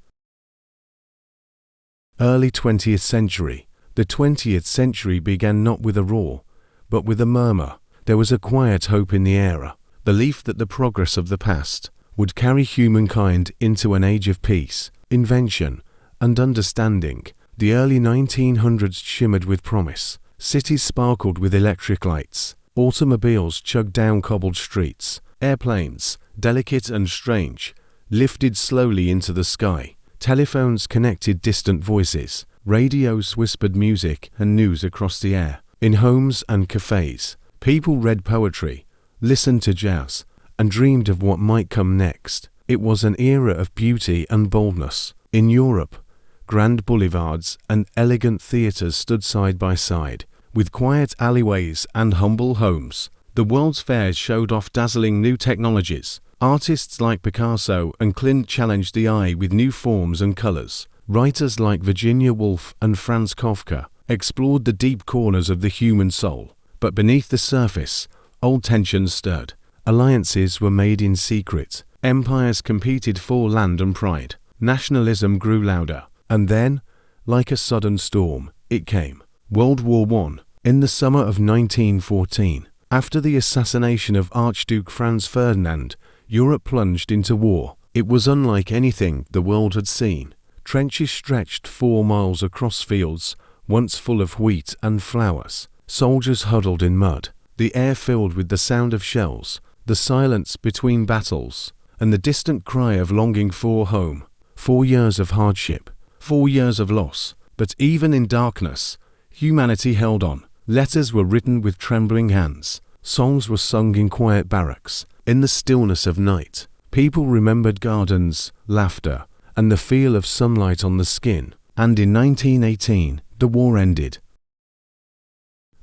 Early 20th century. The 20th century began not with a roar, but with a murmur. There was a quiet hope in the air, belief that the progress of the past would carry humankind into an age of peace, invention, and understanding. The early 1900s shimmered with promise. Cities sparkled with electric lights. Automobiles chugged down cobbled streets. Airplanes, delicate and strange, lifted slowly into the sky. Telephones connected distant voices. Radios whispered music and news across the air. In homes and cafes, people read poetry, listened to jazz, and dreamed of what might come next. It was an era of beauty and boldness. In Europe, grand boulevards and elegant theatres stood side by side, with quiet alleyways and humble homes. The World's Fairs showed off dazzling new technologies. Artists like Picasso and Klimt challenged the eye with new forms and colors. Writers like Virginia Woolf and Franz Kafka explored the deep corners of the human soul. But beneath the surface, old tensions stirred. Alliances were made in secret. Empires competed for land and pride. Nationalism grew louder. And then, like a sudden storm, it came. World War I. In the summer of 1914, after the assassination of Archduke Franz Ferdinand, Europe plunged into war. It was unlike anything the world had seen. Trenches stretched 4 miles across fields, once full of wheat and flowers. Soldiers huddled in mud. The air filled with the sound of shells, the silence between battles, and the distant cry of longing for home. 4 years of hardship, 4 years of loss. But even in darkness, humanity held on. Letters were written with trembling hands. Songs were sung in quiet barracks. In the stillness of night, people remembered gardens, laughter, and the feel of sunlight on the skin. And in 1918, the war ended.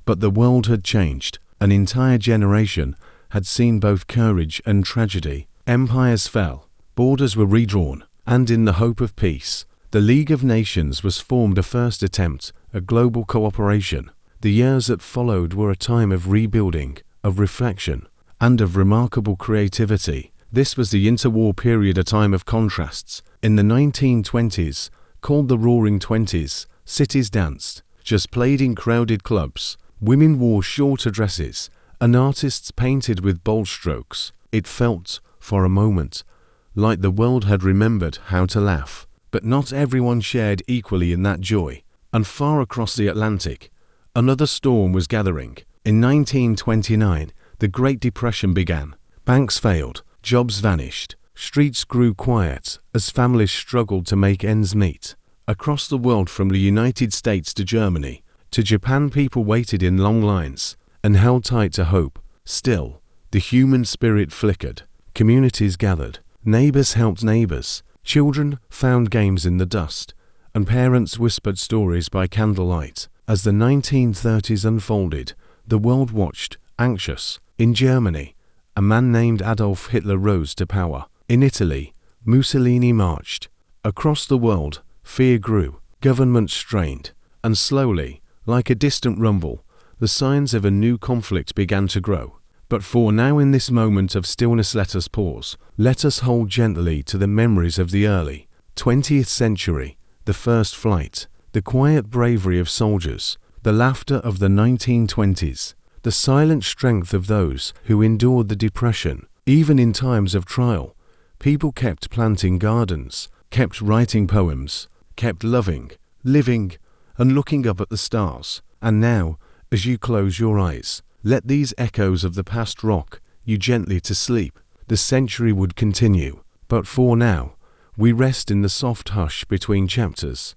But the world had changed. An entire generation had seen both courage and tragedy. Empires fell, borders were redrawn, and in the hope of peace, the League of Nations was formed, a first attempt at global cooperation. The years that followed were a time of rebuilding, of reflection, and of remarkable creativity. This was the interwar period, a time of contrasts. In the 1920s, called the Roaring Twenties, cities danced, just played in crowded clubs. Women wore shorter dresses, and artists painted with bold strokes. It felt, for a moment, like the world had remembered how to laugh. But not everyone shared equally in that joy. And far across the Atlantic, another storm was gathering. In 1929, the Great Depression began. Banks failed, jobs vanished, streets grew quiet as families struggled to make ends meet. Across the world, from the United States to Germany to Japan, people waited in long lines and held tight to hope. Still, the human spirit flickered. Communities gathered. Neighbors helped neighbors. Children found games in the dust, and parents whispered stories by candlelight. As the 1930s unfolded, the world watched, anxious. In Germany, a man named Adolf Hitler rose to power. In Italy, Mussolini marched. Across the world, fear grew, governments strained, and slowly, like a distant rumble, the signs of a new conflict began to grow. But for now, in this moment of stillness, let us pause. Let us hold gently to the memories of the early 20th century, the first flight, the quiet bravery of soldiers, the laughter of the 1920s, the silent strength of those who endured the Depression. Even in times of trial, people kept planting gardens, kept writing poems, kept loving, living, and looking up at the stars. And now, as you close your eyes, let these echoes of the past rock you gently to sleep. The century would continue, but for now, we rest in the soft hush between chapters.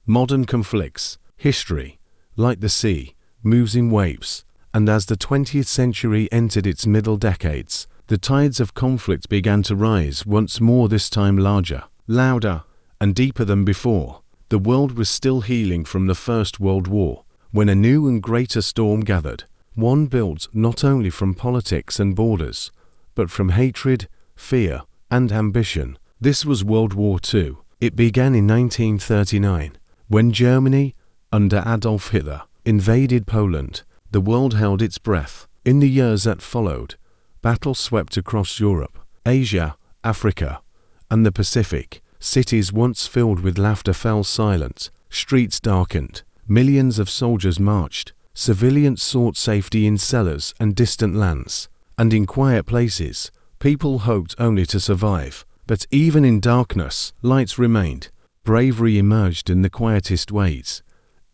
Modern conflicts, history, like the sea, moves in waves, and as the 20th century entered its middle decades, the tides of conflict began to rise once more, this time larger, louder, and deeper than before. The world was still healing from the First World War, when a new and greater storm gathered. One built not only from politics and borders, but from hatred, fear, and ambition. This was World War II. It began in 1939, when Germany, under Adolf Hitler, invaded Poland. The world held its breath. In the years that followed, battles swept across Europe, Asia, Africa, and the Pacific. Cities once filled with laughter fell silent. Streets darkened. Millions of soldiers marched. Civilians sought safety in cellars and distant lands. And in quiet places, people hoped only to survive. But even in darkness, lights remained. Bravery emerged in the quietest ways.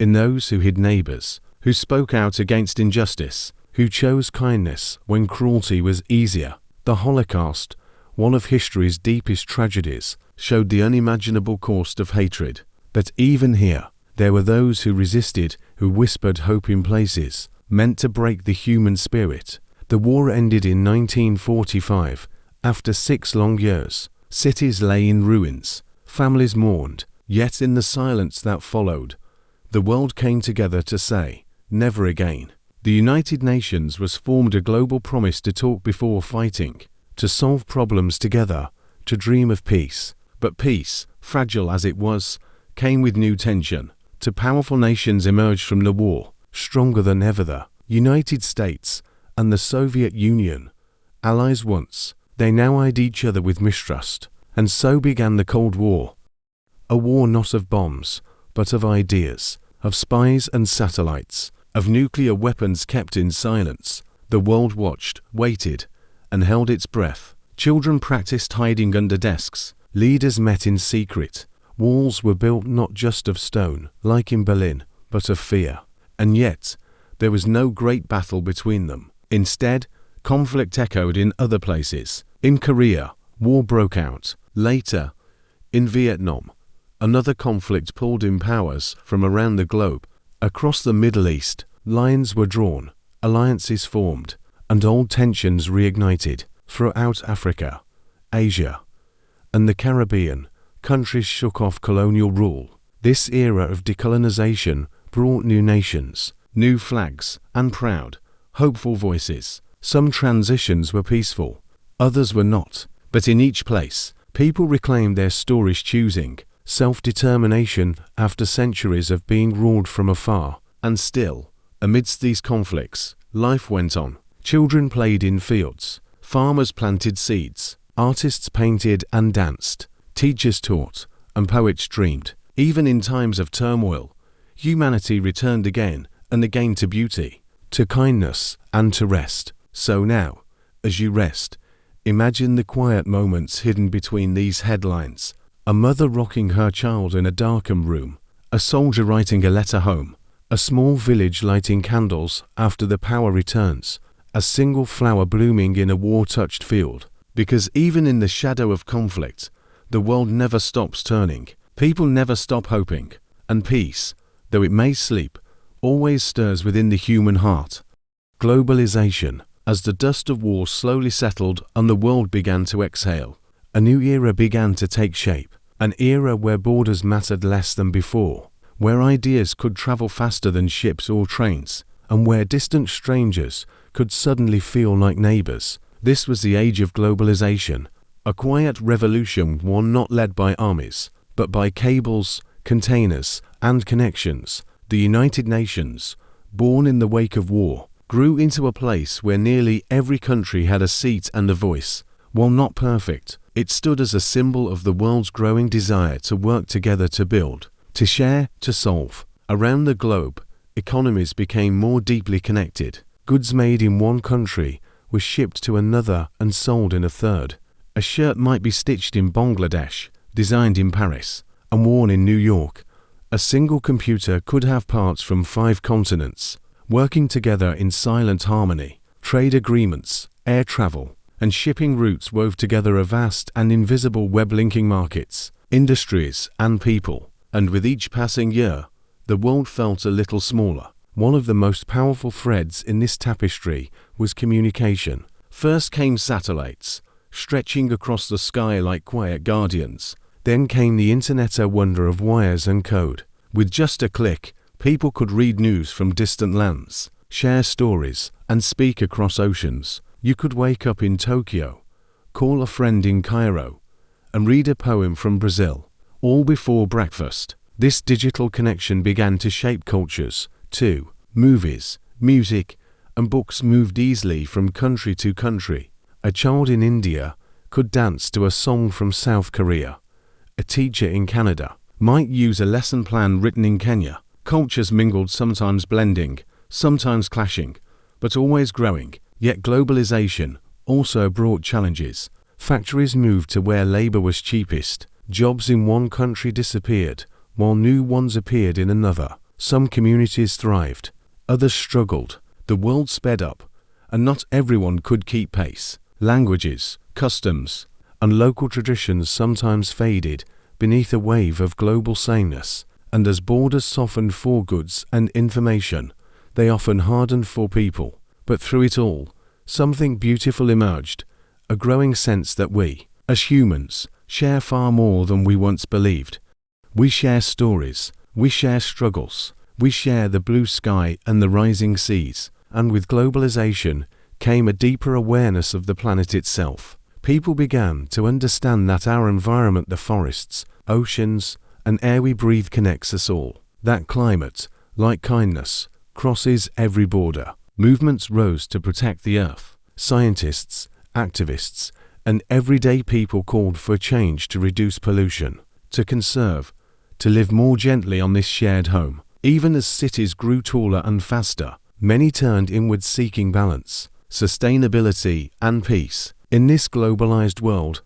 In those who hid neighbors, who spoke out against injustice, who chose kindness when cruelty was easier. The Holocaust, one of history's deepest tragedies, showed the unimaginable cost of hatred. But even here, there were those who resisted, who whispered hope in places meant to break the human spirit. The war ended in 1945. After 6 long years, cities lay in ruins, families mourned. Yet in the silence that followed, the world came together to say, never again. The United Nations was formed, a global promise to talk before fighting, to solve problems together, to dream of peace. But peace, fragile as it was, came with new tension. Two powerful nations emerged from the war, stronger than ever: the United States and the Soviet Union. Allies once, they now eyed each other with mistrust, and so began the Cold War. A war not of bombs, but of ideas, of spies and satellites, of nuclear weapons kept in silence. The world watched, waited, and held its breath. Children practiced hiding under desks. Leaders met in secret. Walls were built not just of stone, like in Berlin, but of fear. And yet, there was no great battle between them. Instead, conflict echoed in other places. In Korea, war broke out. Later, in Vietnam, another conflict pulled in powers from around the globe. Across the Middle East, lines were drawn, alliances formed, and old tensions reignited. Throughout Africa, Asia, and the Caribbean, countries shook off colonial rule. This era of decolonization brought new nations, new flags, and proud, hopeful voices. Some transitions were peaceful, others were not, but in each place, people reclaimed their stories, choosing self-determination after centuries of being ruled from afar. And still, amidst these conflicts, life went on. Children played in fields, farmers planted seeds, artists painted and danced, teachers taught, and poets dreamed. Even in times of turmoil, humanity returned again and again to beauty, to kindness, and to rest. So now, as you rest, imagine the quiet moments hidden between these headlines. A mother rocking her child in a darkened room, a soldier writing a letter home, a small village lighting candles after the power returns, a single flower blooming in a war-touched field. Because even in the shadow of conflict, the world never stops turning. People never stop hoping, and peace, though it may sleep, always stirs within the human heart. Globalization. As the dust of war slowly settled and the world began to exhale, a new era began to take shape. An era where borders mattered less than before, where ideas could travel faster than ships or trains, and where distant strangers could suddenly feel like neighbors. This was the age of globalization, a quiet revolution, one not led by armies, but by cables, containers, and connections. The United Nations, born in the wake of war, grew into a place where nearly every country had a seat and a voice. While not perfect, it stood as a symbol of the world's growing desire to work together to build, to share, to solve. Around the globe, economies became more deeply connected. Goods made in one country were shipped to another and sold in a third. A shirt might be stitched in Bangladesh, designed in Paris, and worn in New York. A single computer could have parts from 5 continents, working together in silent harmony. Trade agreements, air travel, and shipping routes wove together a vast and invisible web linking markets, industries, and people. And with each passing year, the world felt a little smaller. One of the most powerful threads in this tapestry was communication. First came satellites, stretching across the sky like quiet guardians. Then came the internet, a wonder of wires and code. With just a click, people could read news from distant lands, share stories, and speak across oceans. You could wake up in Tokyo, call a friend in Cairo, and read a poem from Brazil, all before breakfast. This digital connection began to shape cultures, too. Movies, music, and books moved easily from country to country. A child in India could dance to a song from South Korea. A teacher in Canada might use a lesson plan written in Kenya. Cultures mingled, sometimes blending, sometimes clashing, but always growing. Yet globalization also brought challenges. Factories moved to where labor was cheapest. Jobs in one country disappeared, while new ones appeared in another. Some communities thrived, others struggled. The world sped up, and not everyone could keep pace. Languages, customs, and local traditions sometimes faded beneath a wave of global sameness. And as borders softened for goods and information, they often hardened for people. But through it all, something beautiful emerged, a growing sense that we, as humans, share far more than we once believed. We share stories, we share struggles, we share the blue sky and the rising seas. And with globalization came a deeper awareness of the planet itself. People began to understand that our environment, the forests, oceans, and air we breathe, connects us all. That climate, like kindness, crosses every border. Movements rose to protect the earth. Scientists, activists, and everyday people called for change to reduce pollution, to conserve, to live more gently on this shared home. Even as cities grew taller and faster, many turned inward seeking balance, sustainability, and peace. In this globalized world,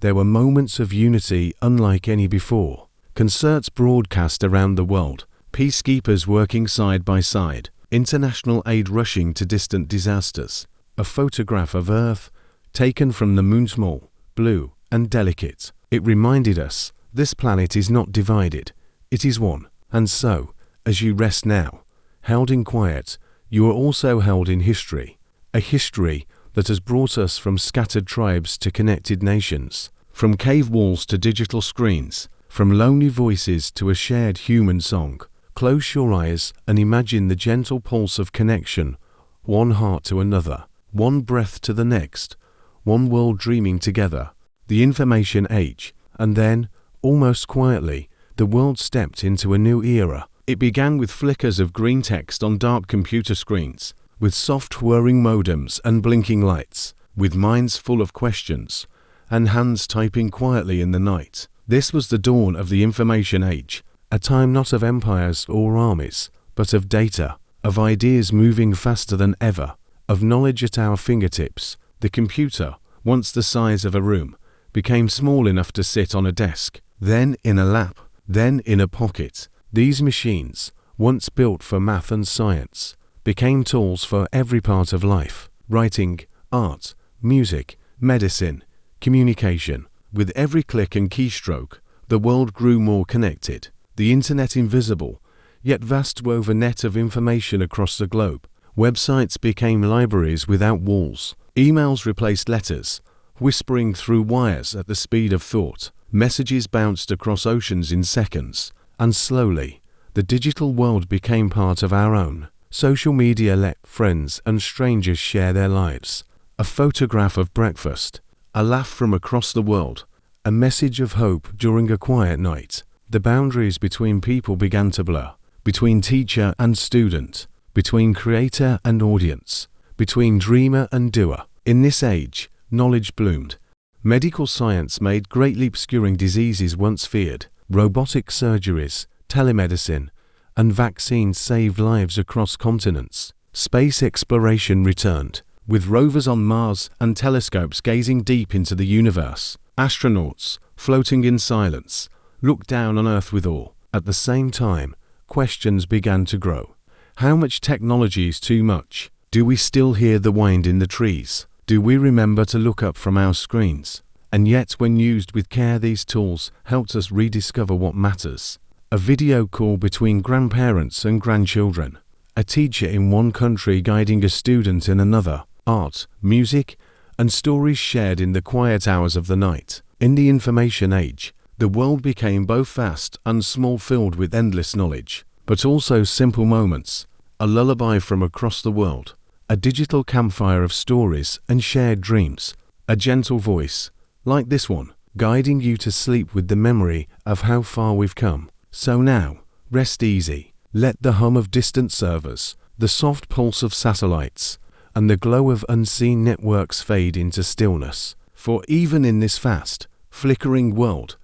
there were moments of unity unlike any before. Concerts broadcast around the world, peacekeepers working side by side, international aid rushing to distant disasters. A photograph of Earth, taken from the moon, small, blue, and delicate. It reminded us, this planet is not divided, it is one. And so, as you rest now, held in quiet, you are also held in history. A history that has brought us from scattered tribes to connected nations, from cave walls to digital screens, from lonely voices to a shared human song. Close your eyes and imagine the gentle pulse of connection, one heart to another, one breath to the next, one world dreaming together. The information age. And then, almost quietly, the world stepped into a new era. It began with flickers of green text on dark computer screens, with soft whirring modems and blinking lights, with minds full of questions, and hands typing quietly in the night. This was the dawn of the information age, a time not of empires or armies, but of data, of ideas moving faster than ever, of knowledge at our fingertips. The computer, once the size of a room, became small enough to sit on a desk, then in a lap, then in a pocket. These machines, once built for math and science, became tools for every part of life: writing, art, music, medicine, communication. With every click and keystroke, the world grew more connected. The internet invisible, yet vast wove a net of information across the globe. Websites became libraries without walls. Emails replaced letters, whispering through wires at the speed of thought. Messages bounced across oceans in seconds. And slowly, the digital world became part of our own. Social media let friends and strangers share their lives. A photograph of breakfast, a laugh from across the world, a message of hope during a quiet night. The boundaries between people began to blur, between teacher and student, between creator and audience, between dreamer and doer. In this age, knowledge bloomed. Medical science made great leaps curing diseases once feared. Robotic surgeries, telemedicine, and vaccines saved lives across continents. Space exploration returned, with rovers on Mars and telescopes gazing deep into the universe. Astronauts, floating in silence, looked down on Earth with awe. At the same time, questions began to grow. How much technology is too much? Do we still hear the wind in the trees? Do we remember to look up from our screens? And yet, when used with care, these tools helped us rediscover what matters. A video call between grandparents and grandchildren. A teacher in one country guiding a student in another. Art, music, and stories shared in the quiet hours of the night. In the information age, the world became both vast and small, filled with endless knowledge, but also simple moments. A lullaby from across the world. A digital campfire of stories and shared dreams. A gentle voice, like this one, guiding you to sleep with the memory of how far we've come. So now, rest easy. Let the hum of distant servers, the soft pulse of satellites, and the glow of unseen networks fade into stillness. For even in this fast, flickering world,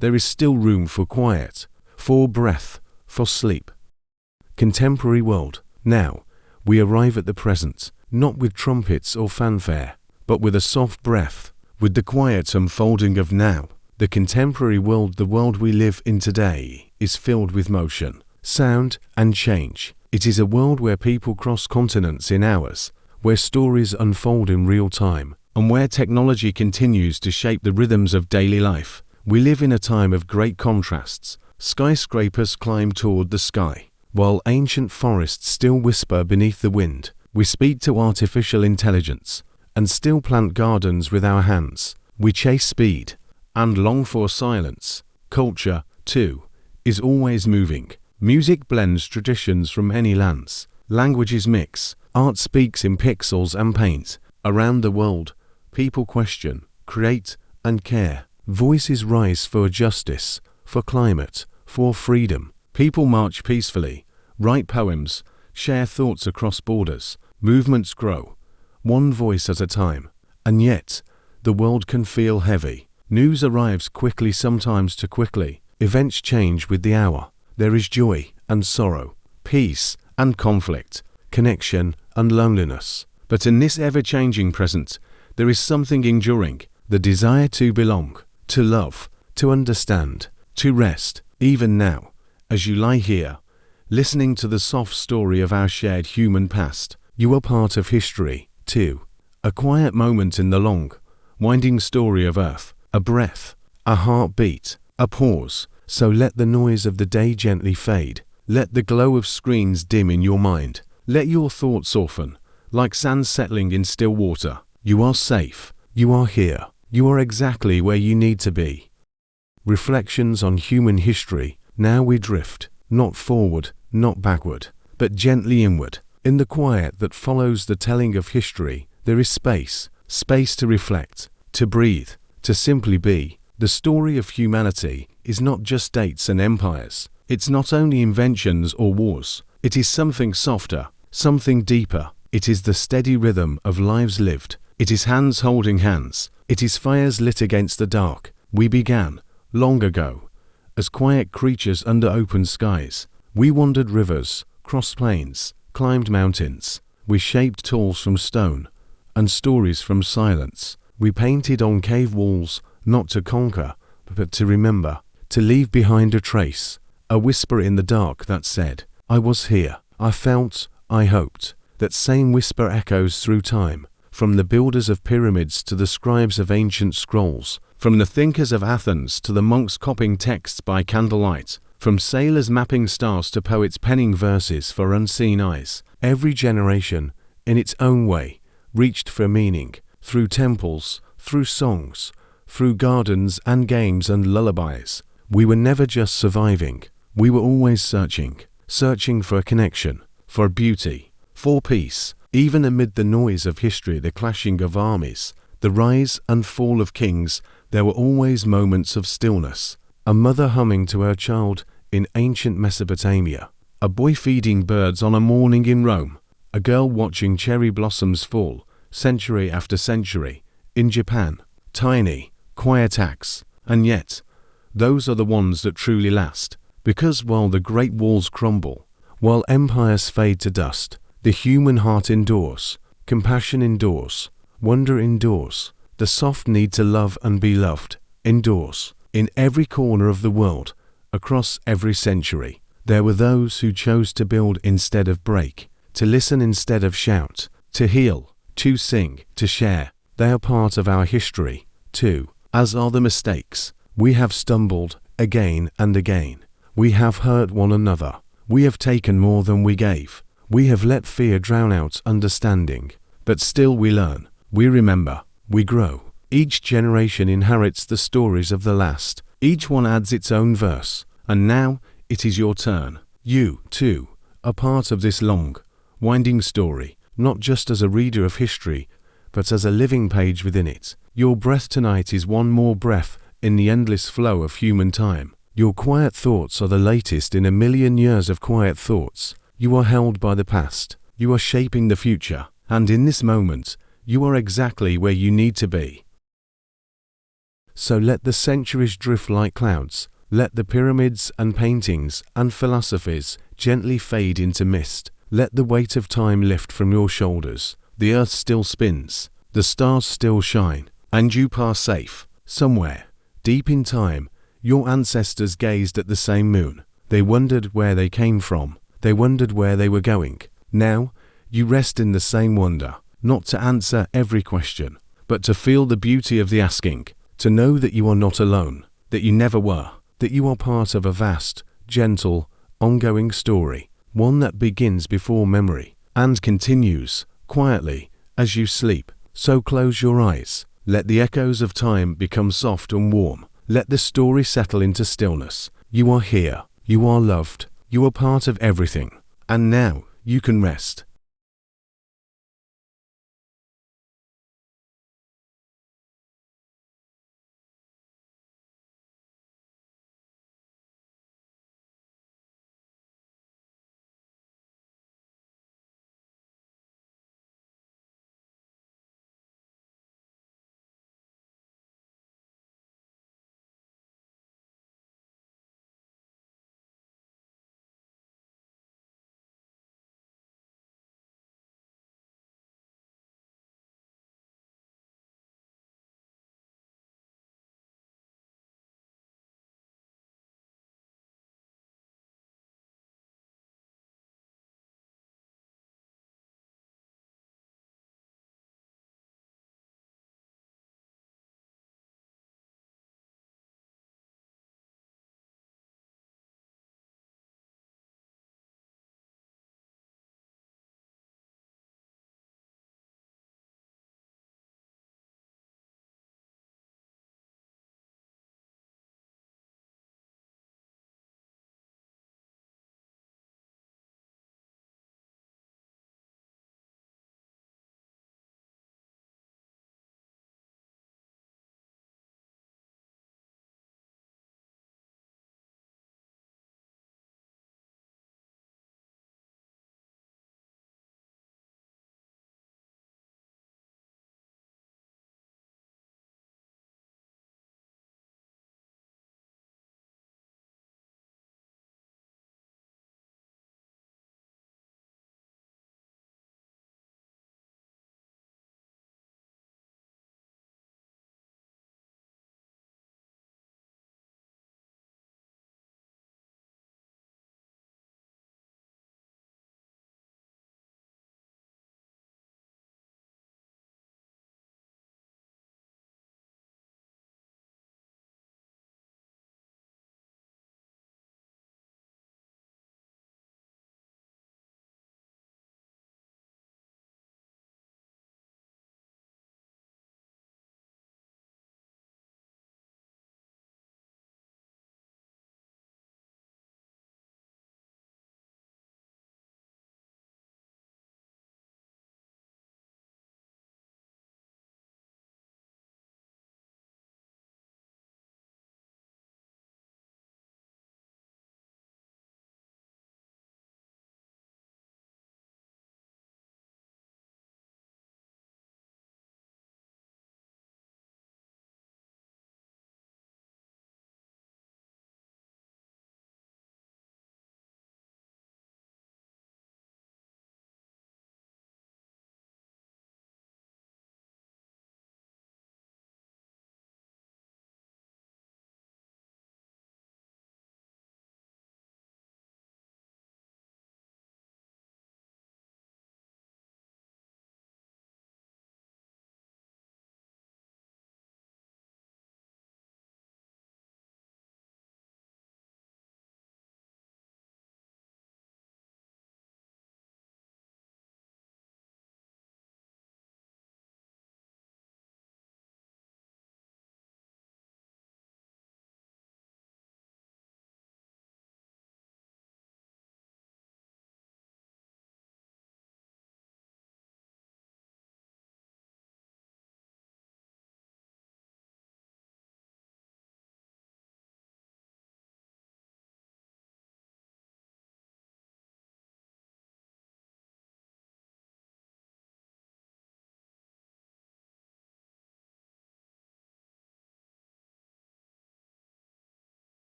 there is still room for quiet, for breath, for sleep. Contemporary world. Now, we arrive at the present, not with trumpets or fanfare, but with a soft breath, with the quiet unfolding of now. The contemporary world, the world we live in today, is filled with motion, sound, and change. It is a world where people cross continents in hours, where stories unfold in real time, and where technology continues to shape the rhythms of daily life. We live in a time of great contrasts. Skyscrapers climb toward the sky, while ancient forests still whisper beneath the wind. We speak to artificial intelligence, and still plant gardens with our hands. We chase speed, and long for silence. Culture, too, is always moving. Music blends traditions from many lands. Languages mix. Art speaks in pixels and paint. Around the world, people question, create, and care. Voices rise for justice, for climate, for freedom. People march peacefully, write poems, share thoughts across borders. Movements grow, one voice at a time. And yet, the world can feel heavy. News arrives quickly, sometimes too quickly. Events change with the hour. There is joy and sorrow, peace and conflict, connection and loneliness. But in this ever-changing present, there is something enduring, the desire to belong, to love, to understand, to rest. Even now, as you lie here, listening to the soft story of our shared human past, you are part of history, too. A quiet moment in the long, winding story of Earth, a breath, a heartbeat, a pause. So let the noise of the day gently fade. Let the glow of screens dim in your mind. Let your thoughts soften, like sand settling in still water. You are safe. You are here. You are exactly where you need to be. Reflections on human history. Now we drift, not forward, not backward, but gently inward. In the quiet that follows the telling of history, there is space to reflect, to breathe, to simply be. The story of humanity is not just dates and empires. It's not only inventions or wars. It is something softer, something deeper. It is the steady rhythm of lives lived. It is hands holding hands. It is fires lit against the dark. We began, long ago, as quiet creatures under open skies. We wandered rivers, crossed plains, climbed mountains. We shaped tools from stone and stories from silence. We painted on cave walls, not to conquer, but to remember, to leave behind a trace, a whisper in the dark that said, I was here, I felt, I hoped. That same whisper echoes through time, from the builders of pyramids to the scribes of ancient scrolls, from the thinkers of Athens to the monks copying texts by candlelight, from sailors mapping stars to poets penning verses for unseen eyes. Every generation, in its own way, reached for meaning, through temples, through songs, through gardens and games and lullabies. We were never just surviving. We were always searching for a connection, for beauty, for peace. Even amid the noise of history, the clashing of armies, the rise and fall of kings, there were always moments of stillness. A mother humming to her child in ancient Mesopotamia, a boy feeding birds on a morning in Rome, a girl watching cherry blossoms fall, century after century, in Japan. Tiny, quiet acts, and yet, those are the ones that truly last. Because while the great walls crumble, while empires fade to dust, the human heart endures, compassion endures, wonder endures, the soft need to love and be loved endures. In every corner of the world, across every century, there were those who chose to build instead of break, to listen instead of shout, to heal, to sing, to share. They are part of our history, too, as are the mistakes. We have stumbled again and again. We have hurt one another. We have taken more than we gave. We have let fear drown out understanding. But still we learn, we remember, we grow. Each generation inherits the stories of the last. Each one adds its own verse. And now it is your turn. You, too, are part of this long, winding story, not just as a reader of history, but as a living page within it. Your breath tonight is one more breath in the endless flow of human time. Your quiet thoughts are the latest in a million years of quiet thoughts. You are held by the past. You are shaping the future. And in this moment, you are exactly where you need to be. So let the centuries drift like clouds. Let the pyramids and paintings and philosophies gently fade into mist. Let the weight of time lift from your shoulders. The earth still spins. The stars still shine. And you pass safe. Somewhere, deep in time, your ancestors gazed at the same moon. They wondered where they came from. They wondered where they were going. Now, you rest in the same wonder, not to answer every question, but to feel the beauty of the asking, to know that you are not alone, that you never were, that you are part of a vast, gentle, ongoing story, one that begins before memory and continues, quietly, as you sleep. So close your eyes. Let the echoes of time become soft and warm. Let the story settle into stillness. You are here. You are loved. You are part of everything. And now, you can rest.